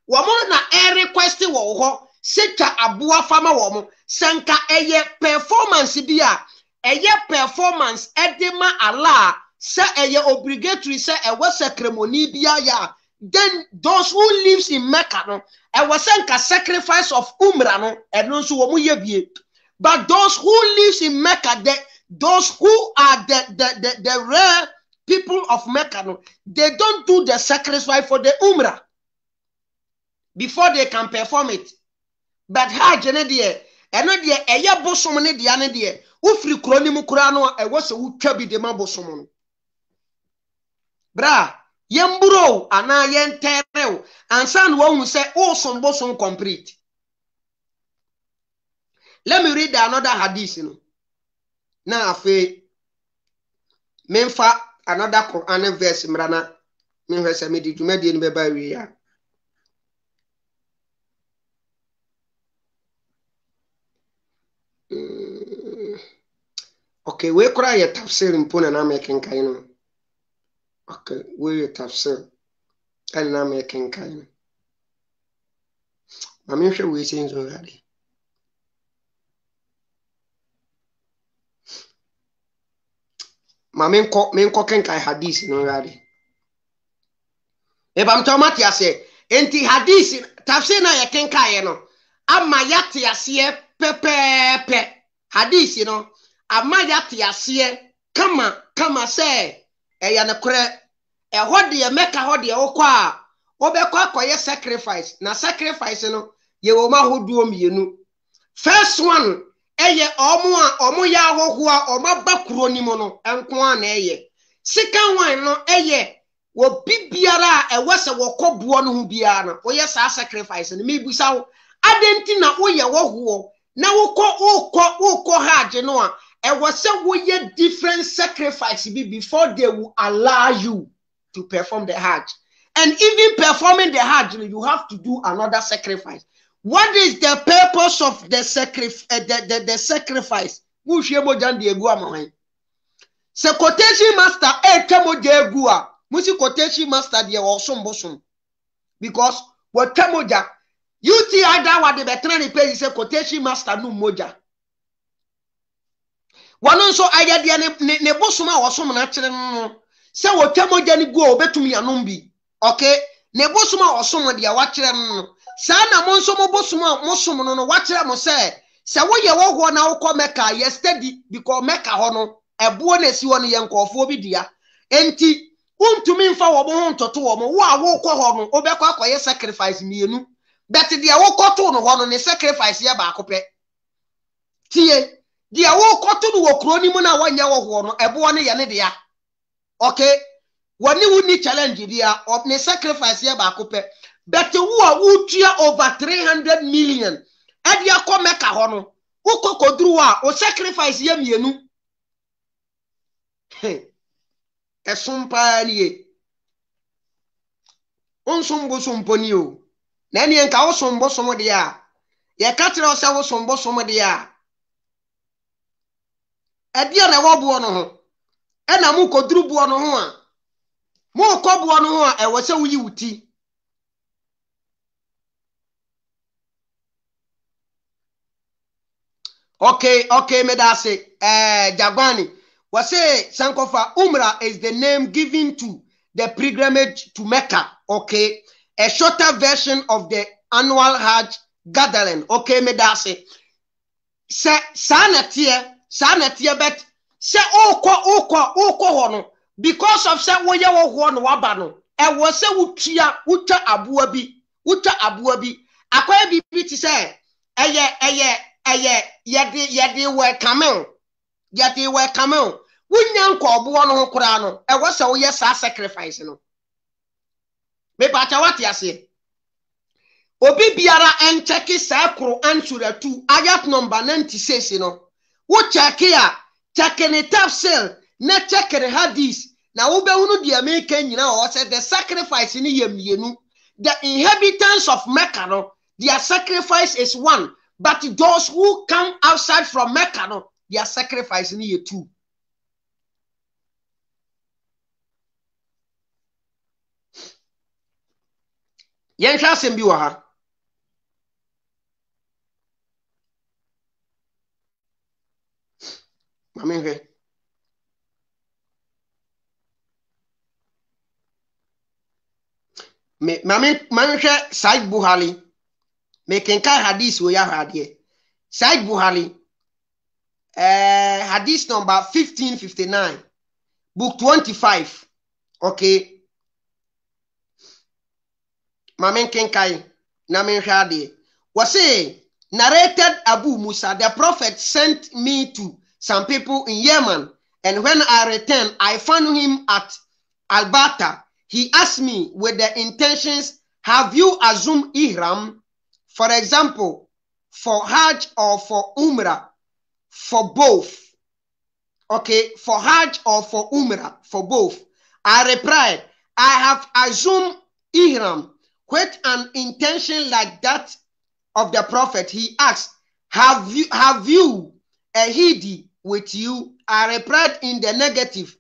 wo mo na request wo ho seta aboa fama wo mo senka eye performance bi a eye performance edema ala se eye obligatory se ewe ceremony bia ya then those who lives in Mecca no ewe senka sacrifice of umrah no eno so wo mo ye bie but those who lives in Mecca those who are the rare people of Mecca no they don't do the sacrifice for the umrah before they can perform it but hajj ne de eno de eye bosom ne de ane de ufri kroni mu kura no ewo se wutwa bi de ma bosom no bra yemburo ana yenterew ansan wo hu se o som bosom complete. Let me read another hadith no na afi memfa another Quran verse mrana me hwese me di dwumadi ni beba wi ya okay we kura ya tafsir mpona na making kaino okay we tafsir kan na making kaino mami hwe we senzo gadi mami ko kenkai hadith no gadi e bam tomati ase enti hadith tafsir na ya kenkai no ama yati ase pepepe hadith no ama yati ase kama se ya ne kure e hode ye meka hode ye okọ a obekọ akoye sacrifice na sacrifice no ye wo ma hoduo mienu first one eye omo ya ahoho a omaba kuro ni mo no enko a na eye second one no eye wo bibiara a ewese wo kobuo no hu bia no wo ye sa sacrifice no mebusa wo adenti na wo ye wo ho na wo ko hajj no a ewese wo ye different sacrifice before they will allow you to perform the hajj. And even performing the hajj you have to do another sacrifice. What is the purpose of the sacrifice? Mushemo jandi egu amahwan. Se quotation master temo de egu a musi quotation master de osombosom. Because what temoja UTI da wa de betrani page se quotation master no moja. Wano so aya de ne bosoma wosom na kire no se wo temoja ni go obetumi anombi. Okay? Ne bosoma wosom de wa kire no sana monso mobosuma mosom no wa kire mo se wo ye wo ho na wo ko Mecca yesterday because Mecca ho no ebo na si wo no ye nkofo bi dia enti untumi mfa wo bo ho ntoto wo mo wo a wo ko ho no obekọ akoye sacrifice mienu bet dia wo koto no ho no ne sacrifice ye ba akopẹ tie dia wo koto no wo kroni mu na wanya wo ho no ebo no ye ne dia okay woni wuni challenge dia of ne sacrifice ye ba akopẹ bet wo a wo tua over 300 million e dia ko Mecca ho no wo kokoduru a o sacrifice ye mienu esumpa niye onsumbo sumponi o na ene nka wo sombo somo de a ye ka tire o se wo sombo somo de a e dia na wo bo no ho e na mu koduru bo no ho a mu ko bo no ho a e wo se wuyi wuti okay me da se Jagwani was say Sankofa Umrah is the name given to the pilgrimage to Mecca. Okay, a shorter version of the annual Hajj gathering. Okay, me da say sanatie bet say oko hono because of say wo ye wo no waba no e wo say wutua aboa bi akwai bi ti say eye yede we camel wunya nko obo no kura no e wo se wo ye sa sacrifice no Me pacha what yase. Obi biara encheki sa Quran Surah 2 ayat number 96 no. Wo check ya, check ni tafsir, na check ni hadith. Na wo be hunu dia make nyina o say the sacrifice ni yemienu. The inhabitants of Mecca no, their sacrifice is one, but those who come outside from Mecca no, their sacrifice ni two. Yen hwa asem bi wa ha. Mamenhwe. Mamenhwe Said Buhari. Me kenkai hadith wo ya hadie. Said Buhari. Hadith number 1559. Book 25. Okay. Mamen kenkai na menhwe hadie. Wase narrated Abu Musa, the prophet sent me to some people in Yemen, and when I returned, I found him at Al-Bata. He asked me with the intentions, have you assumed Ihram, for example, for Hajj or for Umrah? For both. Okay, for Hajj or for Umrah, for both. I replied, I have assumed Ihram with an intention like that of the prophet. He asked, have you a Hidi with you? I replied in the negative.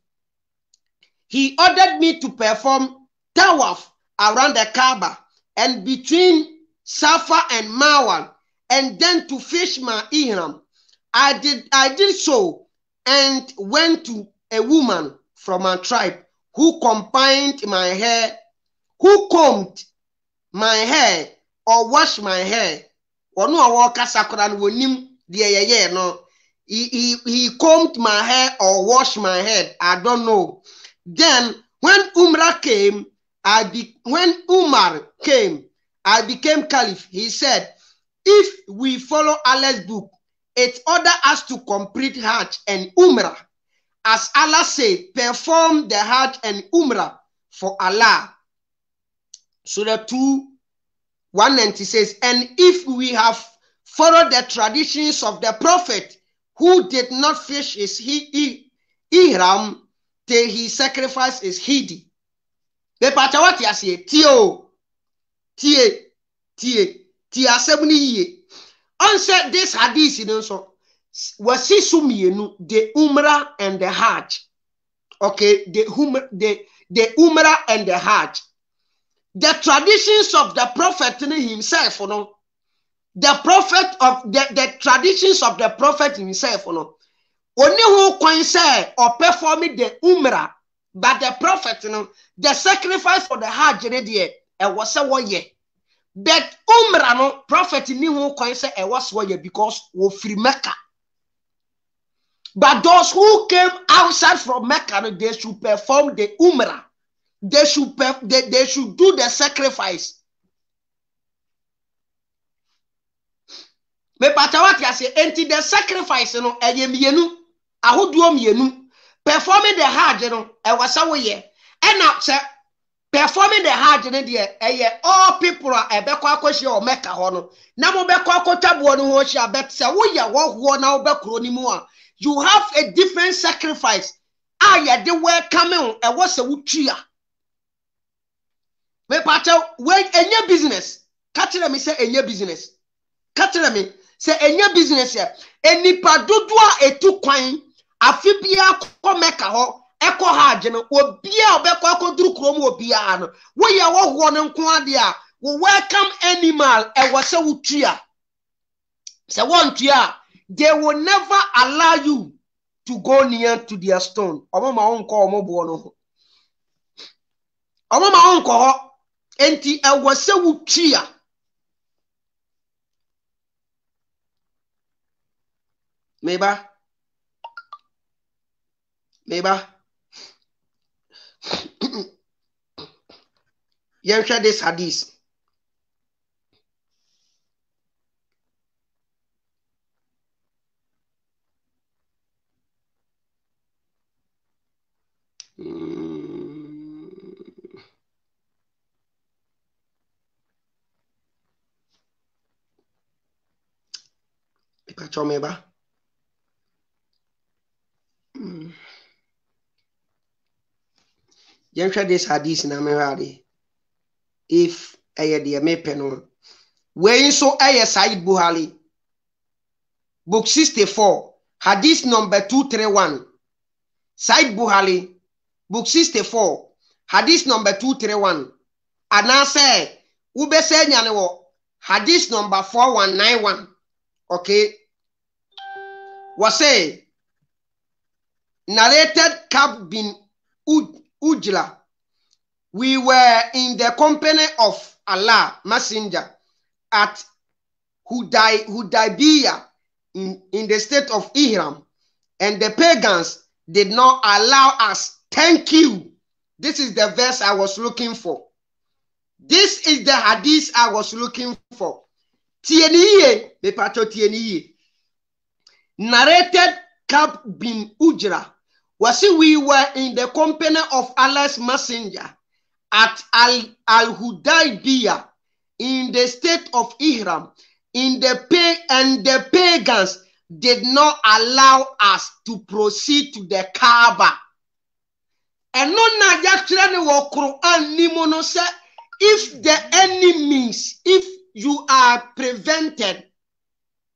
He ordered me to perform tawaf around the Kaaba and between Safa and Marwa, and then to fish my ihram. I did so and went to a woman from my tribe who combed my hair or washed my hair. Or no, I walk as a no. He combed my hair or washed my head. I don't know. Then when Umar came, I became caliph. He said, if we follow Allah's book, it orders us to complete Hajj and Umrah. As Allah said, perform the Hajj and Umrah for Allah. Surah 2:190 says, and if we have followed the traditions of the prophet who did not fish his ihram till he sacrificed his hidi. Bepacha what ya say? Tie asebuni ye. On said this hadith you know so wasi sumienu the Umrah and the Hajj. Okay, the Umrah and the Hajj. The traditions of the prophet himself, you know, the traditions of the prophet himself, you know, only who can say or performing the Umrah, but the prophet, you know, the sacrifice for the Hajj, it was a 1 year. But Umrah, no prophet, knew who can say it was 1 year because we free Mecca. But those who came outside from Mecca, they should perform the Umrah. They should do the sacrifice. Me what you say, enti the sacrifice no mienu ahoduo mienu performing the Hajj no e wasa wo ye. And now say performing the Hajj no de all people are ebekwa akohye o Mecca ho no na mo bekwa akotwabo no ho hye bet say wo ye wo ho na wo bekro ni mu a you have a different sacrifice. Ye de welcome e wo se wo twia. Me pacha when enye business catch me say enye business catch me say enye business here enipa dodo a etu kwan afibia ko Mecca ho eko Hajj no obia obekọ akoduru krom obia no wo ye wo ho no nko ade a wo welcome animal e wo se wo tua say one tua they will never allow you to go near to their stone omo ma won ko omo bo no ho omo ma won ko ho enti e wo se wo tua meba you share this hadith. Pachomeba. Jensha this hadith na me if de me peno. We so Said Buhari. Book 64, hadith number 231. Said Buhari, book 64, hadith number 231. Anase ube se nyane wo hadith number 4191. Okay. Wase narrated Kab bin Ujla. We were in the company of Allah Messenger at Hudaybiyah in the state of Ihram, and the pagans did not allow us. Thank you. This is the verse I was looking for. This is the hadith I was looking for. Tieniye, mepato tieniye. Narrated Kab bin Ujra. We were in the company of Allah's messenger at Al-Hudaybiyah in the state of Ihram, and the pagans did not allow us to proceed to the Kaaba. And no na yakire wo Quran ni mo no say, if the enemies, if you are prevented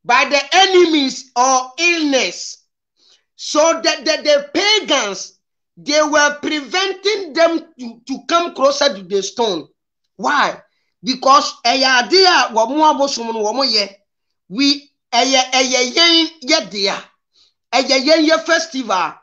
by the enemies or illness, so that the pagans, they were preventing them to come closer to the stone. Why? Because eyadea wo mo abosom no wo mo ye, we yen dia yen ye festival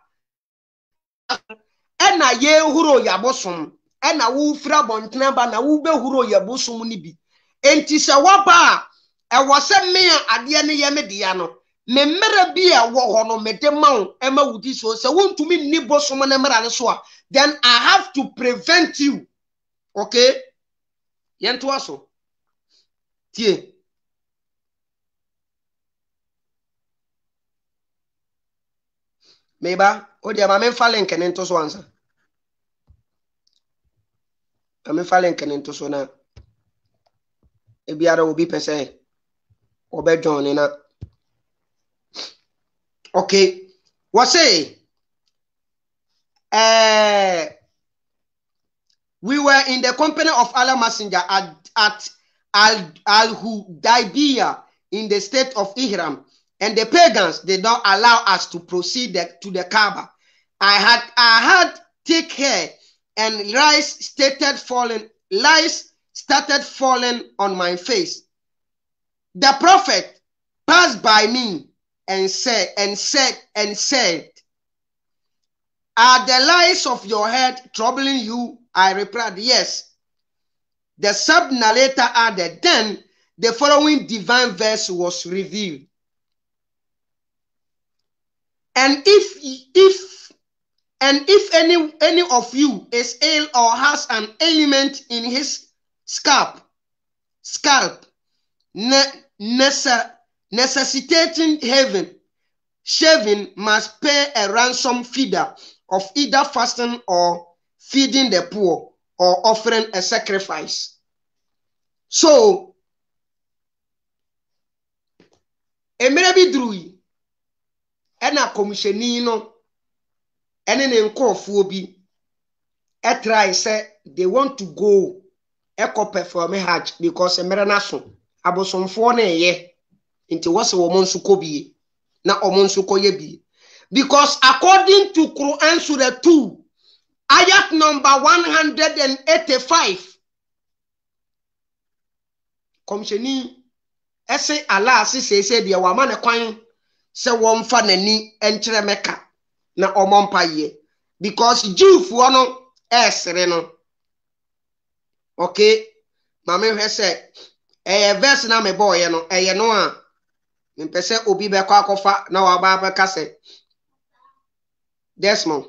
ena ye huro ya bosom ena wo fira bontena ba na wo be huro ya bosom ni bi enti se waba e wo se me ade ne ye me dia no me mmere bi a wo ho no me de mawo e ma wudi so se wontumi ni bosom na mmere ne so a, then I have to prevent you. Okay, yento aso tie meba o dia ma me fa link ne nto so ansa me fa link ne nto so na e biara obi pese obe join na. Okay, what say we were in the company of Allah Messenger at Al-Hudaybiyah in the state of Ihram, and the pagans did not allow us to proceed to the Kaaba. I had take care, and lice started falling on my face. The prophet passed by me and said, are the lies of your head troubling you? I replied, yes. The sub-narrator added, then the following divine verse was revealed. And if any of you is ill or has an ailment in his scalp, necessitating shaving, must pay a ransom feeder of either fasting or feeding the poor or offering a sacrifice. So, emerebi drui ena komisheni no ene ne nkofuo bi try say they want to go perform hajj because emere na so abosomfo na eye nti wose wo monsu ko bi na omonsu ko ye bi, because according to Quran Surah 2 ayat number 185, komisheni ese Allah se de wa ma ne kwan se wo mfa nani enkyere meka na omompa ye, because Jewfo no esere no. Okay, mama hwe se verse na me boy no eye no a mpese obi be kwa akofa na wa ba ka se Desmond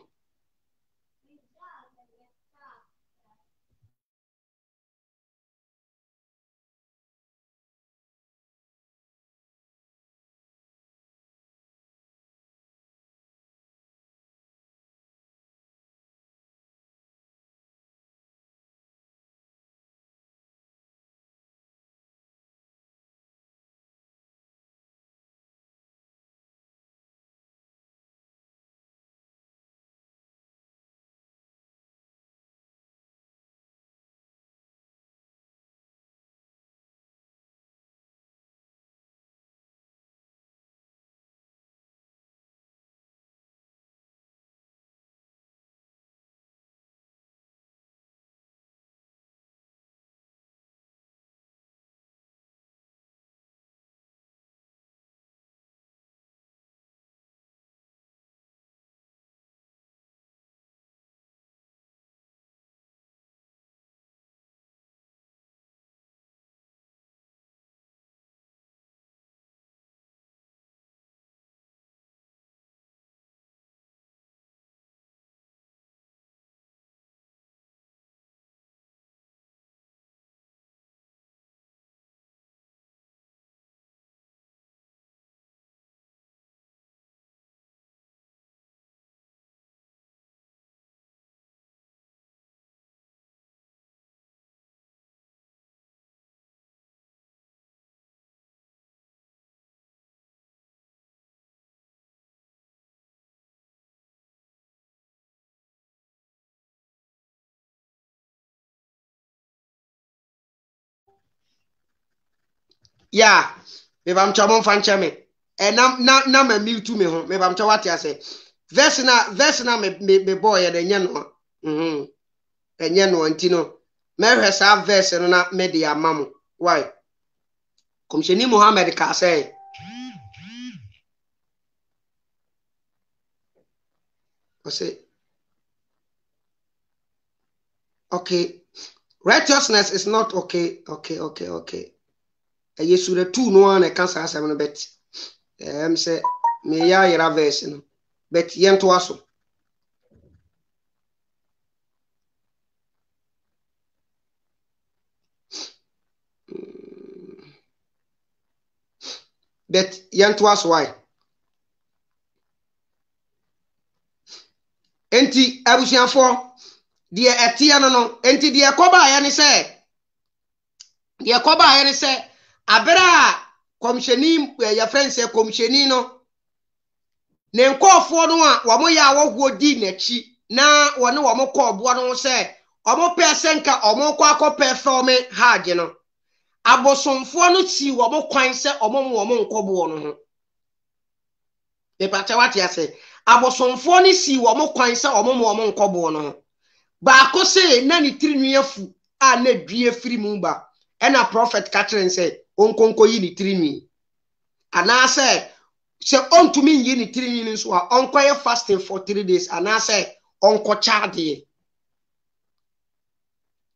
Yeah, me bam chamon fancha me. And na me mute me ho. Me bam chawati ase. Verse na me boy de nya no. Enye no antino. Me hwe sa verse no na me de amamu. Why? Komsheni Muhammad ka say. I say, okay, righteousness is not okay. Yesu the two no one can say seven bet. Say me ya yera verse no. Bet yento aso. Bet yento aso why? Enti abusiafo de etia no enti de koba ya ne se abera komsheni ya friends e komsheni no ne nkofo no a wo ya wohuo di nachi na wone wo mo ko obo no se omo pese nka omo kwa akopɛ fome haje no abosomfo no ti wo mo kwan se omo wo mo nkobo no ho e pacha wati ase abosomfo ni si wo mo kwan se omo mo nkobo no ba ko se na ni tirinwi afu a na due firi mu ba e na prophet Catherine say onkonko yi ni tirinwi ana say se ontumi yi ni tirinwi nso a onkoye fasting for 3 days ana say onko chade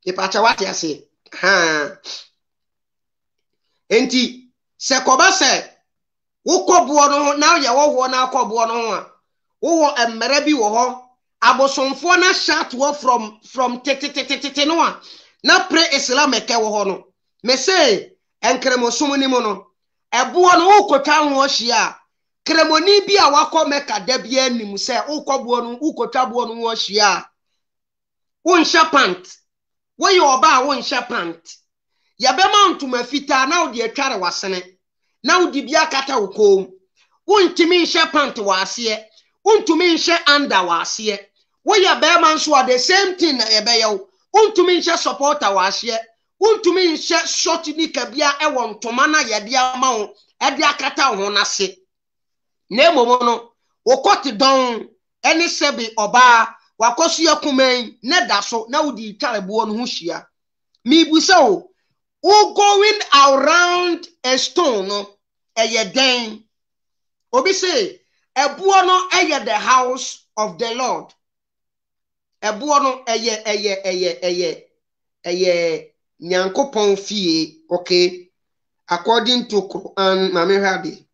e pacha wati ase enti se koba se wo kobo no na ye wo na kobo no ho a wo emmere bi wo ho abosomfo na shout wo from tete no a na pray Islam eke wo ho no me say enkremosom ni mo no ebo no wo kotwa ho hia kremoni bi a wakọ meka da bia anim se wo kobo no wo kotwa bo no ho hia wo nsha pant wo ye oba a wo nsha pant ya be mountuma fita na wo de atware wasene na wo di bia kata wo kom wo ntimi nsha pant wa ase untumi nshe under wase wo ya be man so the same thing na ye be ye untumi nshe supporter wase untumi nshe short ni kabia e wo ntoma na ye de ama wo e de akata ho na se na emomo no wo koti don eni sebi oba wakosu yakumen na da so na wo di tarebo no ho hia mi bu se o going around a stone no ye den obi say ebuo no eye the house of the Lord. Ebuo no eye Nyankopon fie, okay? According to Quran, mami hadi.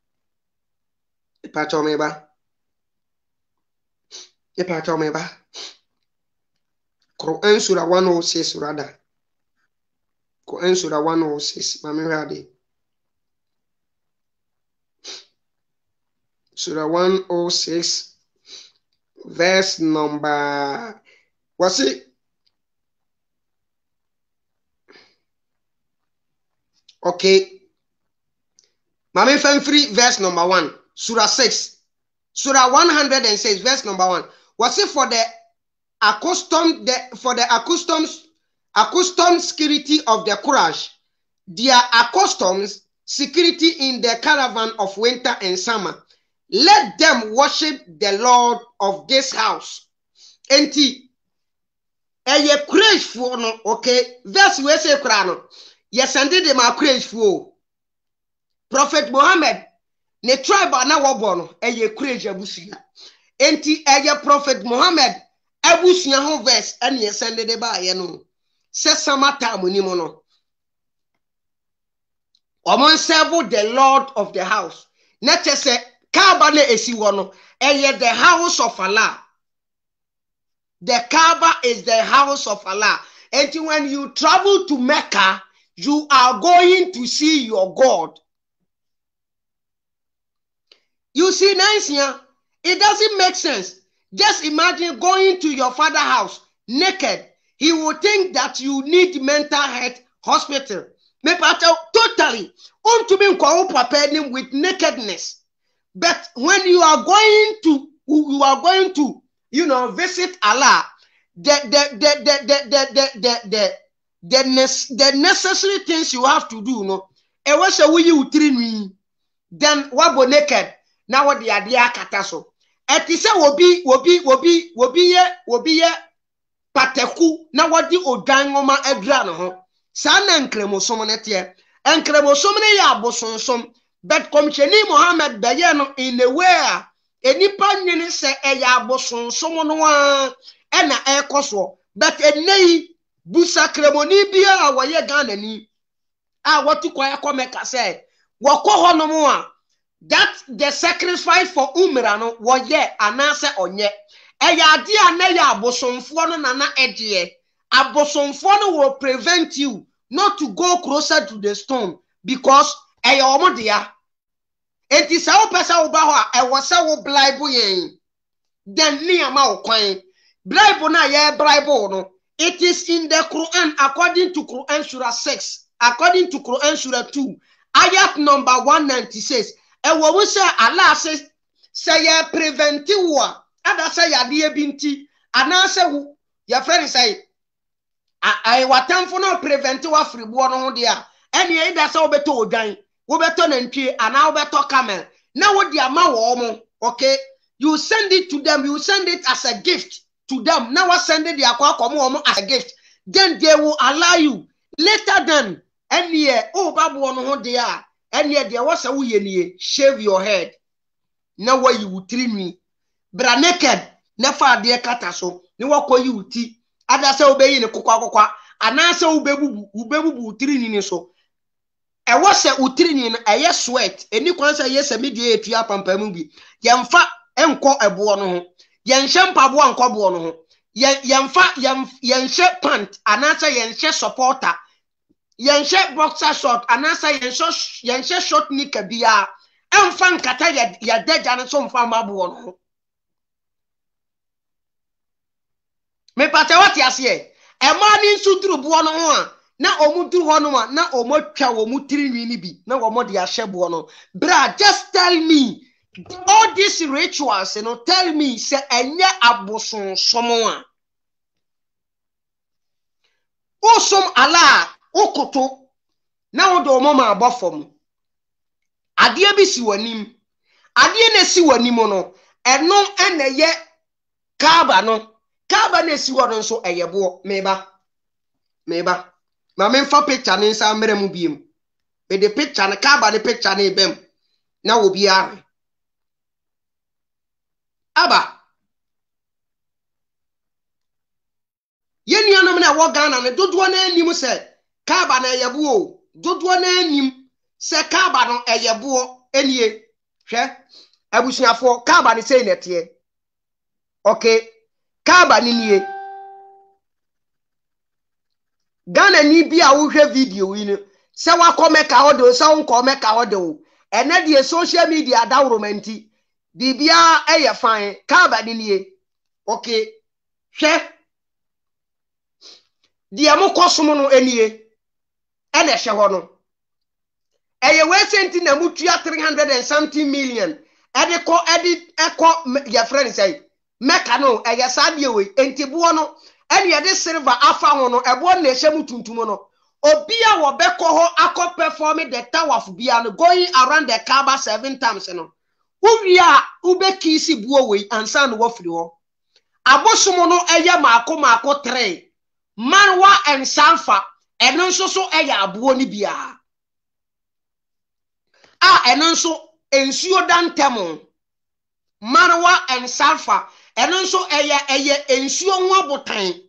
Ipacho meba. Quran surah 106 rather. Quran surah 106, mami hadi. Surah 106, verse number, what's it? Okay. Mami Femfree, verse number 1. Surah 6. Surah 106, verse number 1. What's it for the accustomed security of the courage? Their accustomed security in the caravan of winter and summer. Let them worship the Lord of this house. Enti eye courage for no, okay? Verse we say krano. Yes, and they ma courage for. Prophet Muhammad ne tribe na wobono eye courage abusia. Enti eye Prophet Muhammad abusia ho verse and yes and they ba ye no. Se samata muni mo no. Omon serve the Lord of the house. Not say Kaaba ne esi wono eye the house of Allah. The Kaaba is the house of Allah. And when you travel to Mecca, you are going to see your God. You see, nice here. It doesn't make sense. Just imagine going to your father's house naked. He will think that you need mental health hospital. Totally. With nakedness. But when you are going to, visit Allah, the necessary things you have to do, e wo se wo yi utiri nwi then wabo naked na wo de ade akata so eti se obi ye pateku na wodi odwan ngoma adura no ho sa na nkremosom ne te nkremosom ne ya abosonsom but komcheni Muhammad baye no in a way enipa nyene se eya abosonsom no a na ekoso but enei busa kremoni bia a woye Ghana ni a watu kwa ekomeka se wokọ hono mo a that the sacrifice for umra no woye anase onye eya ade a na ya abosonfo no na edie abosonfo no will prevent you not to go closer to the stone because eya omodia enti sa wo pesa wo ba ho a e wo se wo Bible yen then ni ama wo kwan Bible na ye Bible no it is in the Quran according to Quran surah 6 according to Quran surah 2 ayat number 196 e wo say Allah says say ye prevent war ada say ya de binti ana say wo ya friend say I watamfo no prevent wa fribo no ho de a ene e da say wo beto odwan wo beto nantwie ana wo beto camel na wo de ama wo mo okay you send it to them you send it as a gift to them now what send it the as a gift then they will allow you later than any year oh babu no ho they are any year there was a we shave your head now what you would treat me bra naked never dear kata so ni wako you ti ada say obey ni kokwa ana say ubebubu trini ni so e was a utrini no eye sweat eni kwan say yes media etua pampamu bi yemfa enko ebo no ho yenhye mpabo ankobo no ho yenhye pant anasa yenhye supporter yenhye boxer short anasa yenhye short nika bia emfa nkata ya deja no so mfa mabo no ho me pata wati ase e ma ni nsuduru bo no ho a na omuduru ho no a na omotwa omutiri ni bi na omode ahye bo no bra just tell me all these rituals, you know, tell me, say, enye aboson someone. Osom Allah, okoto, na odo mama abofom. Adie bi si wanim. Adie ne si wanim no, eno ene ye Kaaba no. Kaaba ne si wono so eyebo meba. Ma memfa picture ne nsa mere mu biem. Me de picture ne Kaaba ne picture ne bem. Na obi a aba yeni anom na wo Ghana ne dodo na anim se Kaaba na eyebo o dodo na anim se Kaaba no eyebo enie hwe abusuafo Kaaba ne sei nete okay Kaaba ni nie Ghana ni bia wo hwe video wi ne se wakome ka hodo se wonkome ka hodo ene de social media da romanti bibia eye fine Kaaba ni nie okay hwe dia mo kosom no enie ene hwe ho no eye we senti na mutua 300 and something million eko ya friend say meka no eye sadie we entibo no ene ye de silver afa ho no ebo na ehye mutuntum no obia wo beko ho akọ perform the tawaf bia no going around the Kaaba 7 times no uwia ubeki isi buo we ansa no wofiri ho abosom no eye maako 3 Marwa and Safa eno nso so eye abo ni bia eno nso ensuo dantemo Marwa and Safa eno nso eye ensuo ho abotan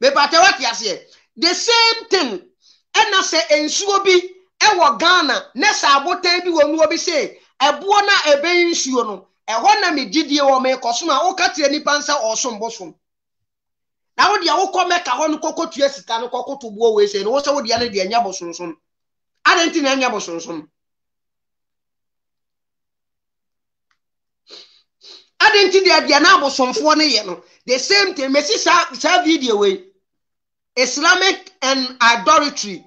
me pate what yase the same thing ena se ensuo bi ewo Ghana ne sa abotan bi wonu obi se ebo na ebe nsuo no eho na megidie wo me koso na wo katie nipa nsa osombosom na wo dia wo komeka ho no kokotua sika no kokoto buo we se no wo se wo dia ne dia nya bosonsom adenti na nya bosonsom adenti dia na bosomfo ne ye no the same thing me see sa video we Islamic and idolatry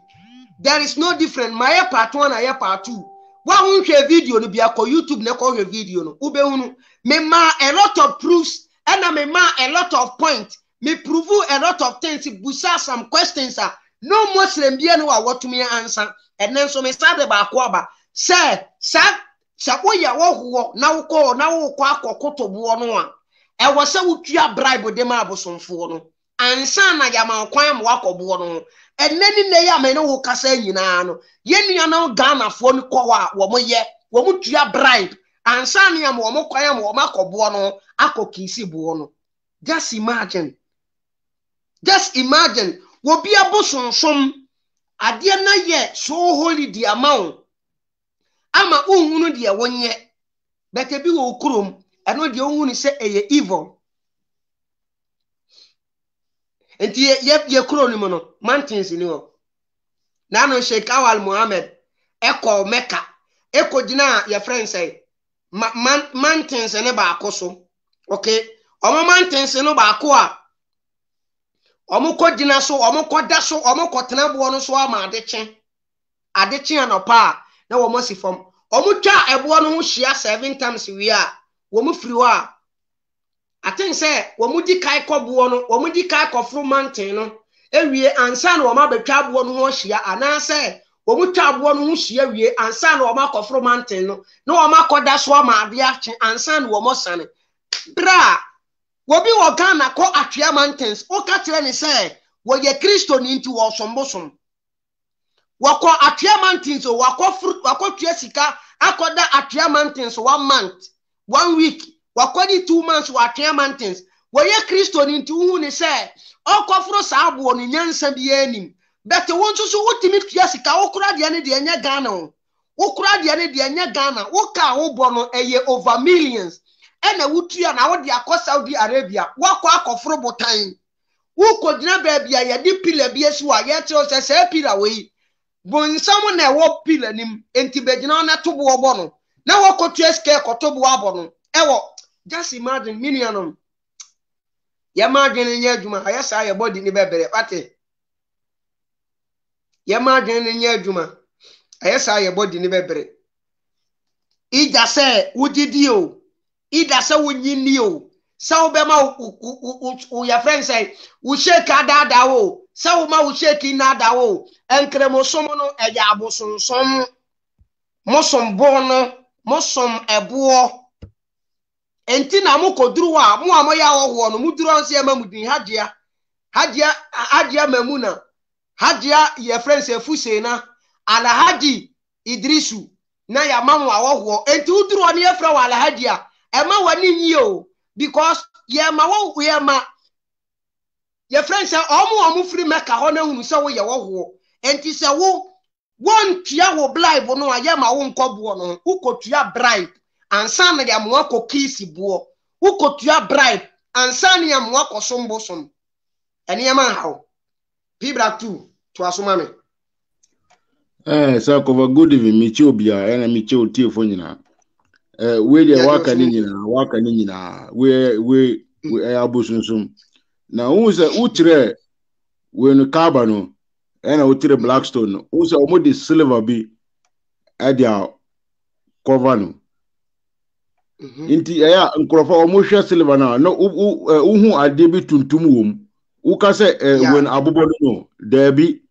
there is no different my part 1 and part 2 wa hu hwe video no bia ko YouTube ne ko hwe video no ube hunu me ma a lot of proofs and me ma a lot of points me prove a lot of things busa some questions no Muslim bia no wa wotumi ansa enen so me sade ba ko aba se sa oya wo na wo ko akokotobo no a e wo se wutua bribe de ma abosomfo no ansa na ya ma kwan mo akobo no enani ne ya me no wo kasa nyina no ye nua na Ghana fo ni ko wa wo mo ye wo mo tua bribe ansa na ya mo kwan mo akobo no akokisi bo no. Just imagine wo bi abosomsom ade na ye so holy di amount ama unhunu de wonye bete bi wo kurom eno de unhunu se eye evil enti ye kuro ni mo no mountains ni ho na no Sheikh Awal Muhammad eko Mecca eko dina ye friend say mountains ne ba akoso okay omo mountains no ba ako a omo ko dina so omo ko da so omo ko tena bo no so ama adeche anopa na wo mosi fom omo twa ebo no ho hia 7 times we a wo mo firi wa atin say wo mo di kai ko bo no wo mo di kai ko fru mountain no ewie ansa na wo ma betwa bo no ho hia ana say wo mo twa bo no ho hia wie ansa na wo ma ko fru mountain no na wo ma ko da so ama ade ache ansa na wo mo sane bra wo bi wo Ghana ko atwea mountains o ka kire ni say wo ye Kristo ni nti wo sombosom wako atwea mountains o wako twa sika akoda atwea mountains 1 month 1 week wako di 2 months wa atwea mountains wo ye Kristo ni nti hu ni say okofro saabo ni nyansa bi anim but won so wotimi twa sika wo kura de ne de nya Ghana wo kura de ne de nya Ghana wo ka wo bono eye over millions ena wutua na wo de akọ Saudi Arabia wako akofro botan wo ko gina ba bia ye di pila bi esi wa ye te o se pila we bonsam na wo pila nim enti begina na tobo obo no na wo ko tu eske ko tobo abo no ewo just imagine million ya imagine nya adwuma aya sa ya body ni bebere pate ya imagine nya adwuma aya sa ya body ni bebere ija se wudidi o ida se wonyini o sa wo be ma wo ya friend say wo shake adada wo sa wo ma wo shake na ada wo enkremo somo no eya abosonsom mosom bono mosom ebo enti na mo koduru wa mo amoya wo no muduru onse ma mudin hajia mamuna hajia ye friend say fusena alhaji Idrisu na ya mamu awo enti uduru oni ye fra wa alhajia ema wani yi o because ye ma wo ye ma ye friend say omo free Mecca ho na hunu se wo ye wo enti se wo won tua wo bribe no ye ma wo nkobo no ukotua bribe ansa na ya mo akokisi bo ukotua bribe ansa na ya mo akosombosom ene ye ma hawo Pibra 2 to asoma me so cover good evening michi obia ena michi otiefo nyina we dey waka ni nyina we abusunsum na unse utre we no kaba no ena utre Blackstone unse omo de silver bi adia cover no inti ya nkrofo omo hwe silver na no uhu ade bi tuntum wom uka se when abubo no there bi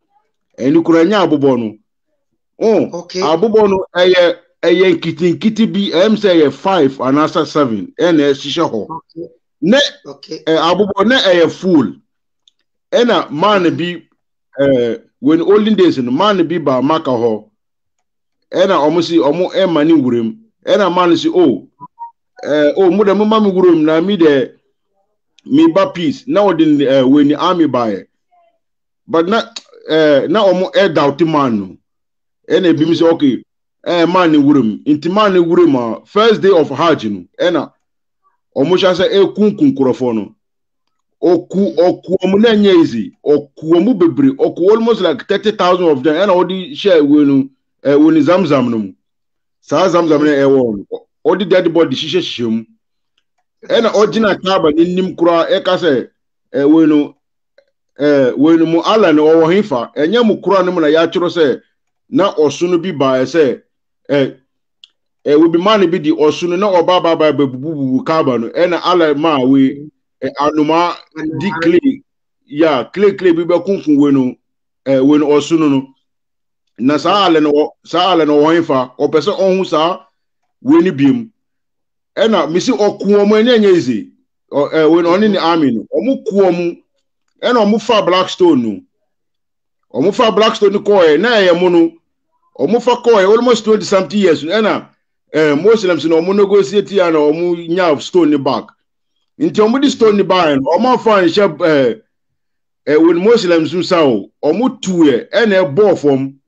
eni kuranya abubo no abubo no eye kiti bi say 5 and answer 7 ena shisha ho ne abubo ne eye full ena man bi when olden days no man bi ba maka ho ena omo mani wurem ena man si mu de mama mi wurem na mi de mi ba peace na odin when army buy but na omo doubt man no ena bi mi say okay man wurum inti man wurum first day of Hajj no ena omusha say kunkun kurofo no oku omu na nya easy oku omu bebre oku almost like 30,000 of them ena odi share wenu woni zamzam no mu sa zamzam na ewo odi dead body shishe mu ena ogina kaba nim kura ka say wenu mu ala no owo hifa enya mu kura no mu na ya chiro say na osunu bi ba say we be man bi di osunu na oba baba bebubu kaba no ena ala ma we anuma di clay ya clay bi be kunkun we no when osunu na saa ale no wɔn fa ɔpɛ sɛ ɔhu saa weni biem ɛna misi ɔkuo mu enye izi when ɔne ne army no ɔmo kuo mu ɛna ɔmo fa Blackstone no ɔmo fa Blackstone kɔɛ na ɛyɛ mo no ɔmo fa kɔɛ almost 20 something years ɛna Muslims no ɔmo negotiate ya na ɔmo nya stone ni back nti ɔmo di stone ni back ɔmo fa nhyɛ when Muslims no saw ɔmo tuɛ ɛna ɛbɔ fam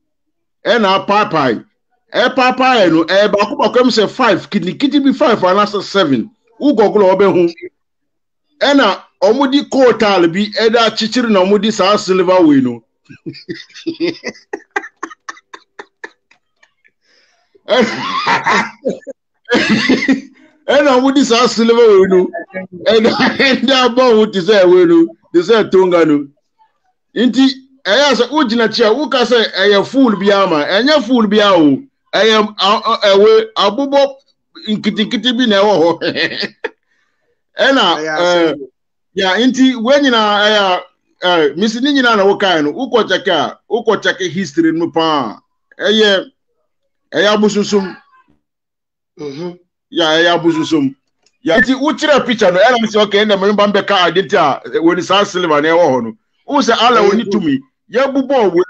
ɛna papai papai no baako baako sɛ 5 kiti bi 5 anasa 7 ugogolo obehu ɛna ɔmo di kotal bi ɛda chichiri na ɔmo di saa silver way no ɛna ɔmo di saa silver way no ɛda abɔ ti sɛ way no ti sɛ tonga no nti ɛyɛ sɛ ugina chia uka sɛ ɛyɛ fool bi ama ɛnyɛ fool bi awo ɛyɛ abobɔ nkitikiti bi na ɛwɔ hɔ ɛna ya nti wenyina misi ni nyina na wokae no ukɔ check history no pa ɛyɛ abususum ya ɛyɛ abususum ya nti uchira picture no ɛna misi okay na memba mbeka adenti a woni sa silver na ɛwɔ hɔ no wo sɛ ala woni tumi ya bubɔ woni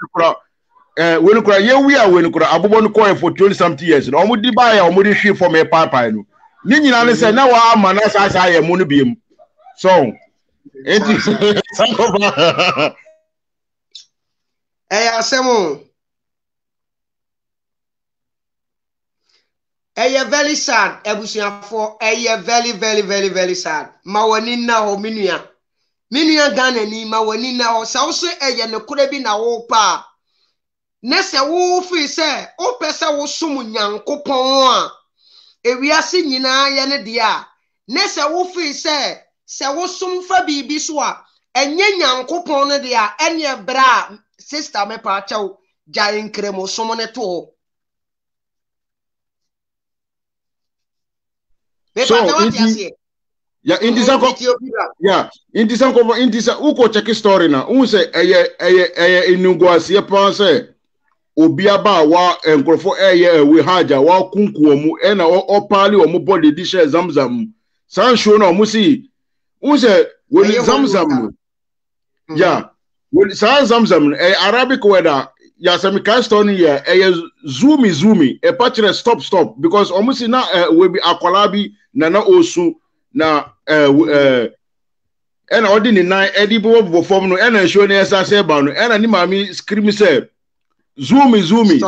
kura ye wi a weni kura abobɔ no kɔɛ for 20 something years no ɔmo di ba ya ɔmo di hwe for me papai no ni nyina ne sɛ na wa ama na sa yɛ mo no biem so enti asɛm very sad ebusuafo very very very very sad ma wani na ho minua Ghana ni ma wani na ho sa wo so ne kura bi na wo pa Nese wo fi se o pese wo sum Nyankopon a ewiase nyina ye ne de a nese wo fi se wo sum fa bibi so a enye Nyankopon ne de a ene bra sister me pa chaw jaye nkremo sum ne to so intisa uko check story na unse eye inuguasie pa se obi aba wa enkrofo we haja wa kunkuo mu e na opali o mu body di share zamzam san show na mu si unse we zamzam no ya we san zamzam Arabic word ya semika story ya zoomy e patch stop because o mu si na we be akwalabi na osu na ena odi ni nine edi bo form no ena show na esa se ba no ena ni mami scream say zoomy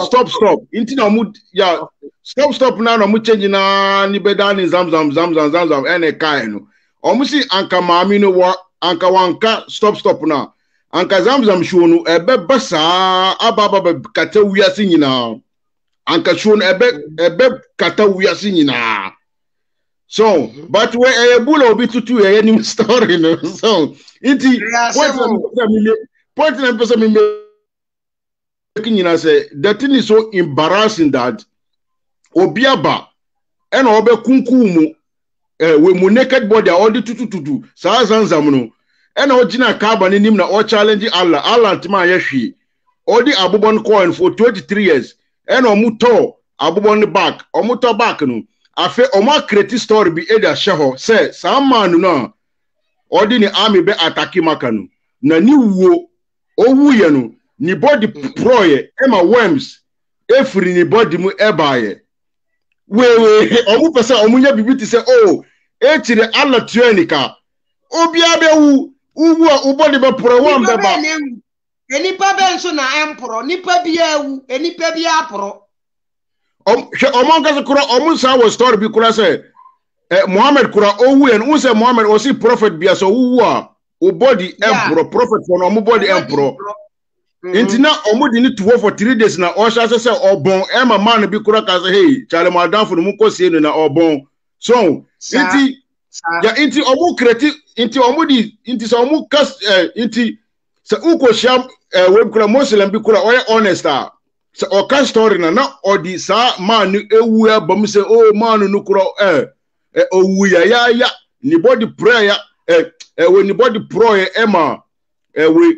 stop inti na mu ya stop na mu change na ni beda ni zamzam ena kai no omu si anka mami no wa anka wanka stop na anka zamzam show no ebe basa ababa kata wiase nyina anka show no ebe kata wiase nyina. So, but where a bull will be to any story, no. So, point and person making in say that thing is so embarrassing that Obiaba and Obe Kunkumu we naked body all the tutu Sazanzamuno and Ojina Carbon in him or challenging Allah Tima Yashi all the Abubon coin for 23 years and Omuto Abubon back Omuto back no. Afe oma create story bi eda sheho say some man no odi ni army be attack makanu na ni wuo owuye no ni body proye ema worms efiri ni body mu ebaye we omu pese omunya bibiti say oh etire Allah tuanika obi abewu uwu a ubody be pro wan be ba enipa be nso na empro nipa bia wu enipa bia apro Omonga kura omusa was story bi kura say Muhammad kura owu en unse Muhammad osi prophet bia so wu a o body emperor prophet for no body emperor intina omudi ni to for 3 days na o sha say obon ema man bi kura ka say hey chale madam for mu kosie no na obon so inti omu create inti omudi inti so omu kas inti se uko sham we kura Muslim bi kura o honest so oka story na odi sa man ewu abam se oh man no kro owu ya ni body prayer we ni body prayer ema we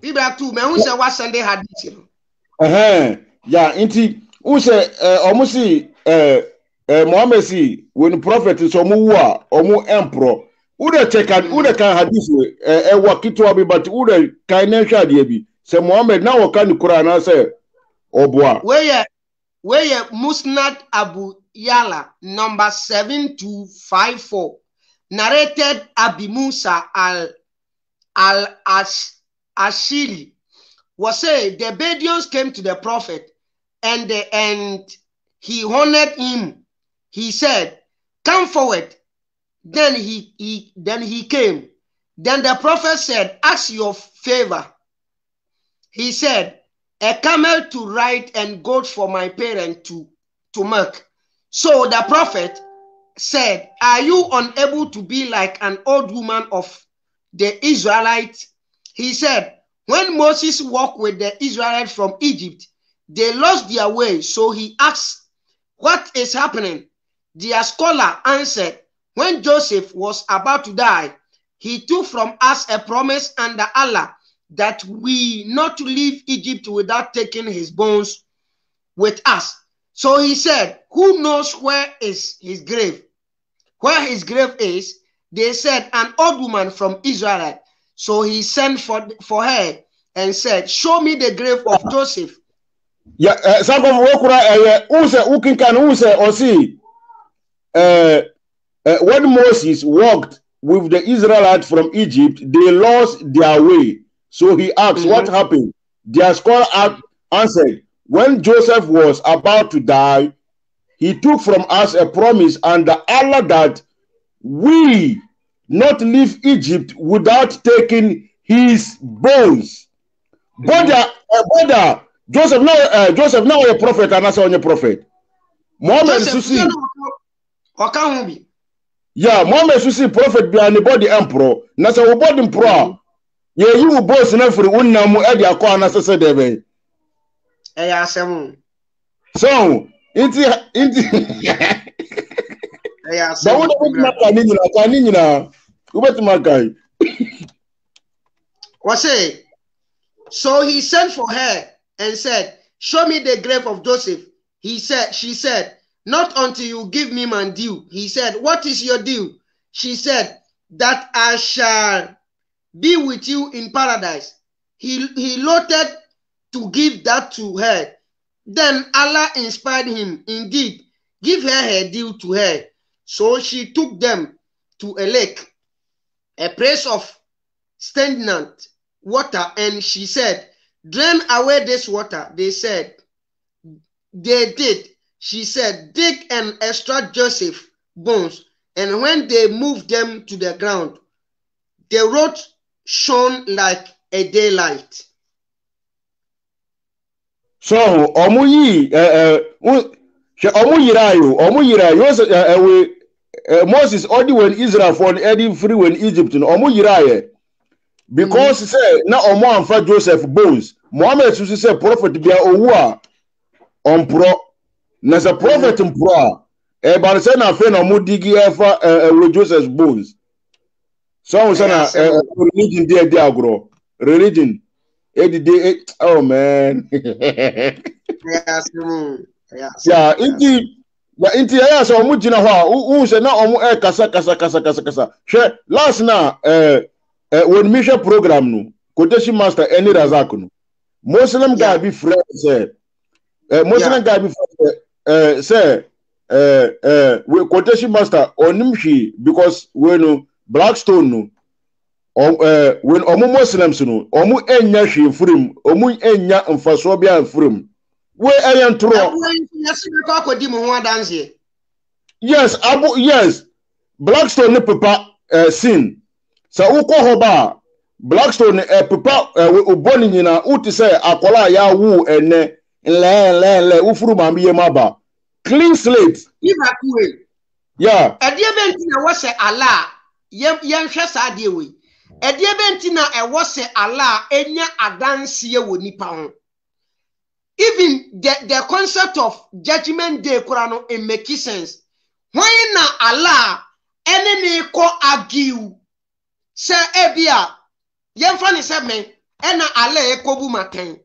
Ibra too, me who say what Sunday hadith. Yeah, inti who say almost see Muhammad see when prophet is omu emperor. Who the check and who the can hadith wakitu abi but who the kind nensha de bi. Say Muhammad now o kan Quran say obwa. Where Musnad Abu Yala number 7254 narrated Abi Musa al-Ashiri was say the Badians came to the prophet and he honored him. He said, "Come forward." Then he came. Then the prophet said, "Ask your favor." He said, "A camel to ride and goat for my parent to milk." So the prophet said, "Are you unable to be like an old woman of the Israelites?" He said, "When Moses walked with the Israelites from Egypt, they lost their way." So he asked, "What is happening?" Their scholar answered, "When Joseph was about to die, he took from us a promise under Allah that we not to leave Egypt without taking his bones with us." So he said, "Who knows where is his grave?" Where his grave is, they said, "An old woman from Israel." So he sent for her and said, "Show me the grave of Joseph." Yeah, some of Wokura, who can say or see when Moses walked with the Israelites from Egypt, they lost their way. So he asked, "What happened?" Their scholar answered, "When Joseph was about to die, he took from us a promise under Allah that we not leave Egypt without taking his bones." Brother, Joseph now a prophet and not a prophet. Muhammad Susi. Yeah, Muhammad Susi prophet be anybody emperor. Nasa ubodi emperor. Ye you boss na free unnamu edi akwa na sese debe. Asemu. So, inti asemu. So he sent for her and said, "Show me the grave of Joseph." She said, "Not until you give me my due." He said, "What is your due?" She said, "That I shall be with you in paradise." He loaded to give that to her. Then Allah inspired him. Indeed, give her due to her. So she took them to a lake, a place of stagnant water, and she said, "Drain away this water." They said, they did. She said, "Dig and extract Joseph's bones." And when they moved them to the ground, the road shone like a daylight. So Moses only when Israel for Eddie free when Egypt because he said na omo anfa Joseph bones. Muhammad Susi said prophet be owu on pro na say prophet pro but say na fe na omo digi efa with Joseph's bones. So we say na religion dey agro religion oh man. Yeah, inti ya so omu jina ho a say na omu kasa hwe last na when mission program no quotation master any Razak no Muslim guy be friend say Muslim guy be say we quotation master onim hwi because we no Blackstone no when omu Muslims no omu enya hwe furim omu enya mfaso bia furim we ayen tro yes Blackstone ne papa sin sa uko hoba Blackstone papa oboni nyina uti say akola ya wu ene le ufuru ma biye maba clean slate yeah edie benti na wo se ala yen hwe sa de we edie benti na wo se ala enya adanse wo nipa ho. Even the concept of judgment day kurano it makes sense. When na Allah enemy ko argue say ebia yemfa ni say me ena ale ekobu maten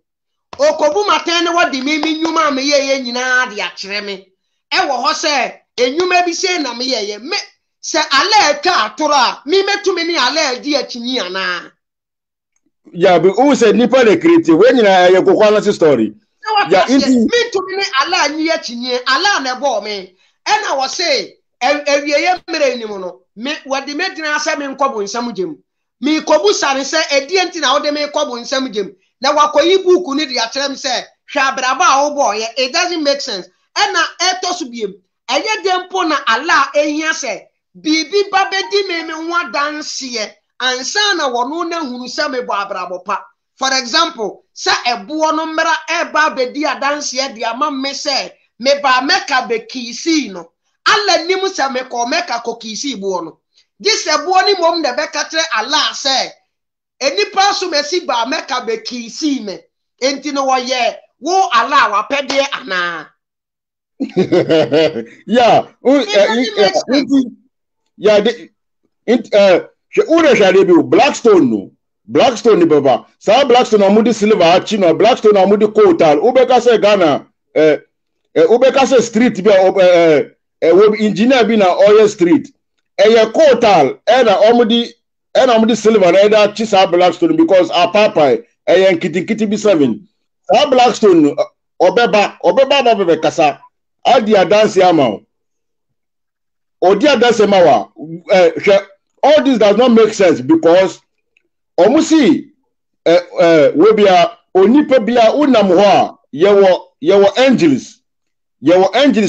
okobu maten ne wodi me nyuma me ye nyina de akere me e wo ho se enyuma bi se na me ye me se ale ka atora me metumi ni ale di akinyi ana yeah but who said nipa de create when nyina ye kokwa na story yeah me tumi ni ale anyi akinyi ala na bo me ena wo se ewieye mere ni mo no me wodi me dina ase me nkobu nsam gem me kobu sare se edie nti na wode me kobu nsam gem na wakoyi buku ni de akyerem se hwa braba a wo boy it doesn't make sense ena etosu biem eye dempo na ala ehia se bibi babedi me ho adanse ansa na wono na hunu se me bo abrabo pa for example sa ebo no mra eba bedi adanse de ama me se me ba meka be kisi no ala nim se me ko meka ko kisi bo no this ebo ni mom de be katre ala se enipa so mesi ba meka be kisi me enti no wo ye wo ala wa pede ana yeah yeah she ure shade bi Blackstone no Blackstone ni baba sa Blackstone amudi silver achi no Blackstone amudi kotal ubeka se Ghana ubeka se street bi we engineer bi na Oil Street eye kotal na amudi silver na da chi sa Blackstone because our papa eye nkiti bi 7 sa Blackstone obeba ba kasa adi adanse ama odi adanse mawa all this does not make sense because omusi we bia onipa bia unam ho a yewo angels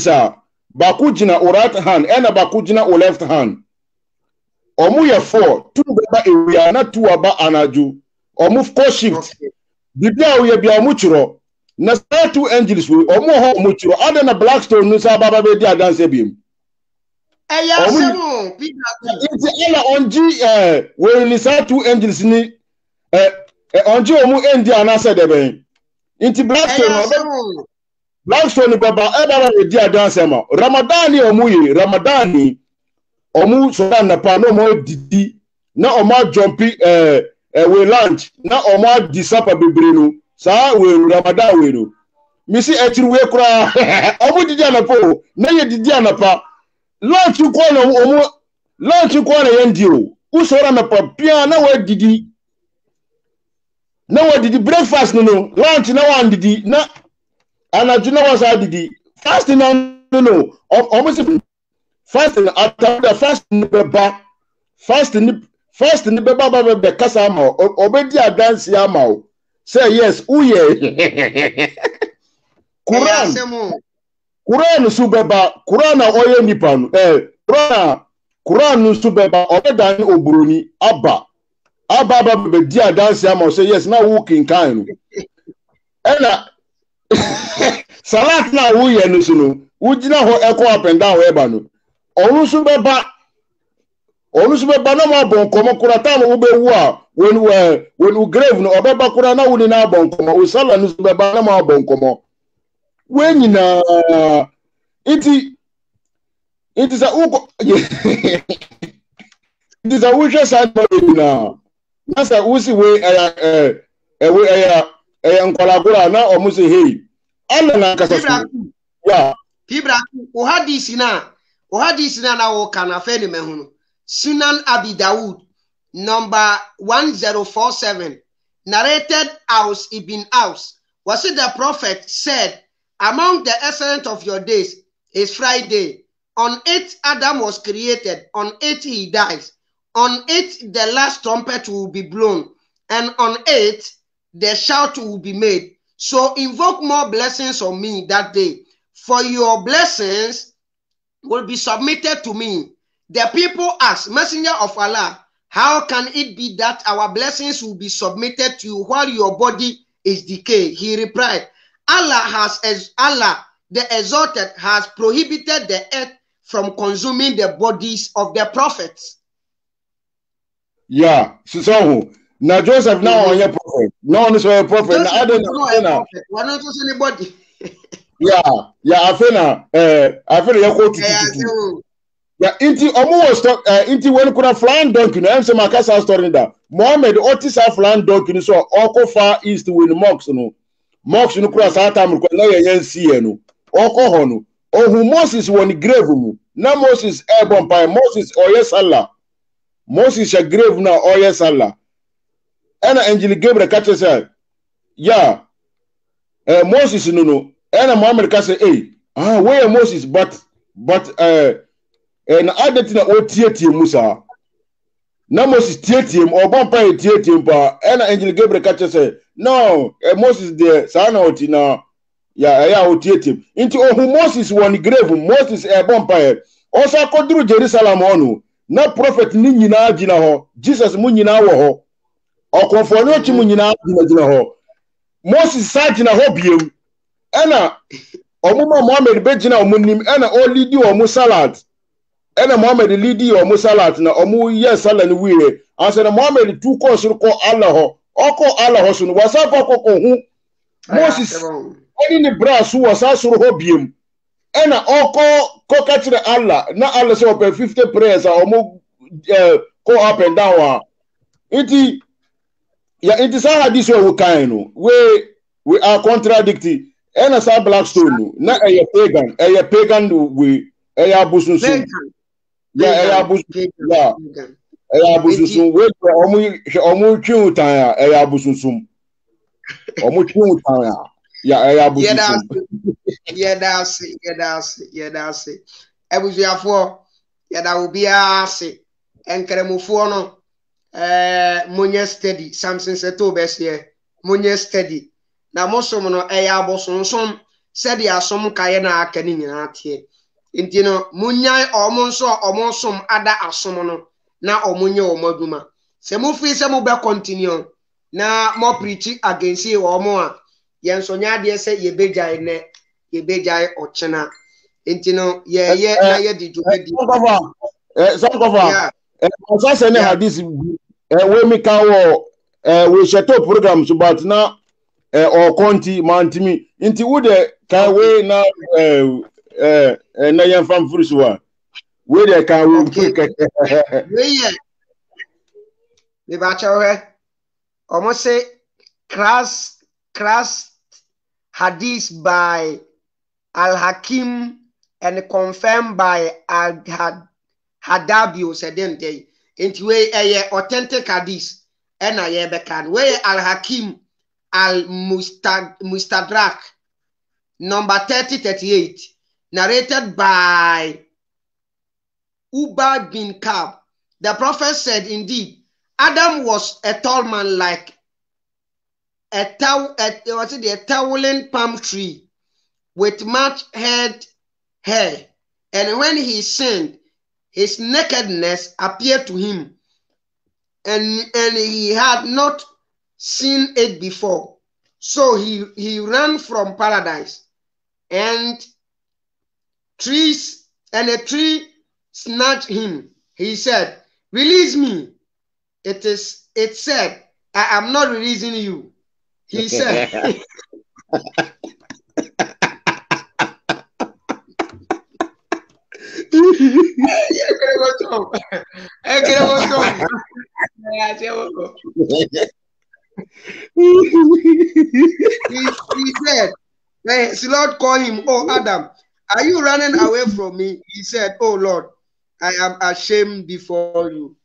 a bakujina o right hand and bakujina o left hand omu ye 4 two beba area na two aba anaju omu co shift bibia we bia omu chiro na two angels we omu ho omu chiro other na Blackstone no sa baba be di adanse biem eya semo Inti ela onji we ni sa two angels ni onji omu endi anase debe inti Blackstone baba eba we di adanse ma Ramadan omu so na pa no mo didi na omo jumpi we lunch na omo disapa bebre no sa we Ramadan we no misi etiri we kura omu didi anapo na ye didi anapa lunch ko na yendi o usora na papia na we didi breakfast no lunch na wan didi na anaju na wasa didi fasting no almost fasting after the fasting beba be kasa ma obedi adanse ama o say yes uye Quran su beba Quran na oye nipa no Quran su beba obedani oburoni aba be di adanse ama say yes na wo kinkan no ena salat na wo ye no so no wo gina ho echo up and down eba no onu su beba na ma bon komo kura ta mo be wu a when we grave no obeba kura na wo ni na bon komo o sala no su beba na ma bon komo when na it is a uko it is a wish side na nasa usi we nkwalagura na omusi hey alla na kasa ya Pibra ohadisi na na wo kana fe ni mehunu Sunan Abi Dawud number 1047 narrated Aus Ibn Aus was it the prophet said among the excellent of your days is Friday. On it Adam was created, on it he dies, on it the last trumpet will be blown, and on it the shout will be made. So invoke more blessings on me that day, for your blessings will be submitted to me. The people ask, Messenger of Allah, how can it be that our blessings will be submitted to you while your body is decayed? He replied, Allah the Exalted has prohibited the earth from consuming the bodies of the prophets. Yeah, so now Joseph now on your prophet. No one is a prophet. I don't know. We're not just anybody. Yeah, I feel you quote. Yeah, inti omo was talk inti when kuna flying donkey no am say makasa story that Mohammed otisa flying donkey so oko far east with mosques no kura sa time ko na yen see no oko ho no ohu Moses won grave mu na Moses airborne by Moses oye sala Moses a grave na oye sala and angel Gabriel catch say yeah Moses no and Mohammed ka say where Moses but na adeti na otietie musa na Moses tietie m obampa tietie pa na angel Gabriel catch say no Moses there sa na oti na ya otietie nti ohu Moses won grave Moses obampa o sa koduru Jerusalem onu na prophet ni nyina gina ho Jesus mu nyina wo ho okonfo no chi mu nyina gina ho Moses sa gina ho biem na omuma Mohammed be gina omunim na o lead o salad ena Mohammed lead o salad na omu yes salad ni wire anse na Mohammed tu ko suru ko Allah ho oko Allah ho sunu wasa ko hu Moses oni ni brasu wasa suru ho biem ena oko ko kachire Allah na Allah say open 50 prayers omu go up and down iti sa hadith we kan no we are contradicting ena sa Blackstone na pagan we abusunsun abusunsun we omu twutan abusunsun omu twutan abusunsun that's ebusuafo da obi ase enkremofo no monye steady Samson seto bese monye steady na mosom no abosonsom sedi asom kaye na aka ni nyina tie enti no munyai omonsom ada asom no na omunye omaduma se mu fi se mu be continue na mo preach against omo a yenso nya de se yebejai ochena enti no ye na ye di jubedi asa se ne hadith we mi ka wo we sheto program so but na or konti mantimi inti wude ka we na na yan fam furusuwa we de ka we we ye me ba chawe almost say crass hadith by Al-Hakim and confirmed by Al-Hadabio sedente inti we authentic hadith and aye bekan we Al-Hakim Al-Mustadrak number 3038 narrated by Ubad bin Kab. The prophet said, indeed, Adam was a tall man like a towering palm tree with much head hair, and when he sinned, his nakedness appeared to him, and he had not seen it before. So he ran from paradise, and a tree snatched him. He said, "Release me." It said, "I am not releasing you." He said, he said, the Lord called him, "Oh Adam, are you running away from me?" He said, "Oh Lord, I am ashamed before you."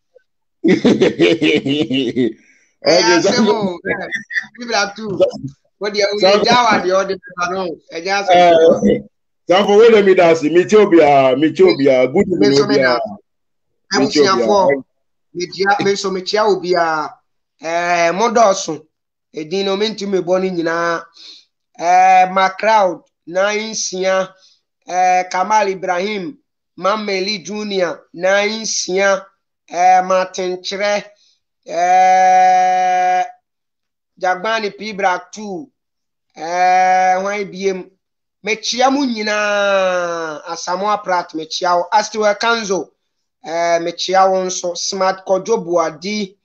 Sanfo we me dasi Michobia good Michobia mechia obia modoso edino mentumi boni nyina ma crowd na insia Kamal Ibrahim Mameli Junior na insia Martin Chre Jagbani Pibra 2 why biem mechia mu nyina Asamoah Prat mechia Astiwe Kanzo mechia wonso Smart Kojo Buadi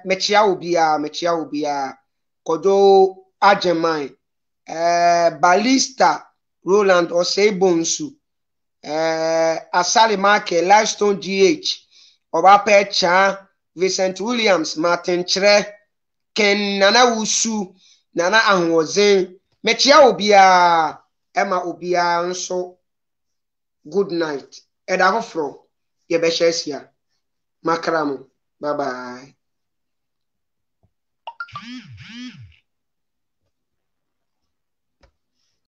mechia ubia Kojo Ajemai Balista Roland Osebonsu Asali Marke, Livestone GH, Obape Cha, Vincent Williams, Martin Chere, Ken Nana Wusu, Nana Anwozen, Mechia Obia, Emma Obia, nso good night. Edafro, Yebeshesia, Makramu, bye bye.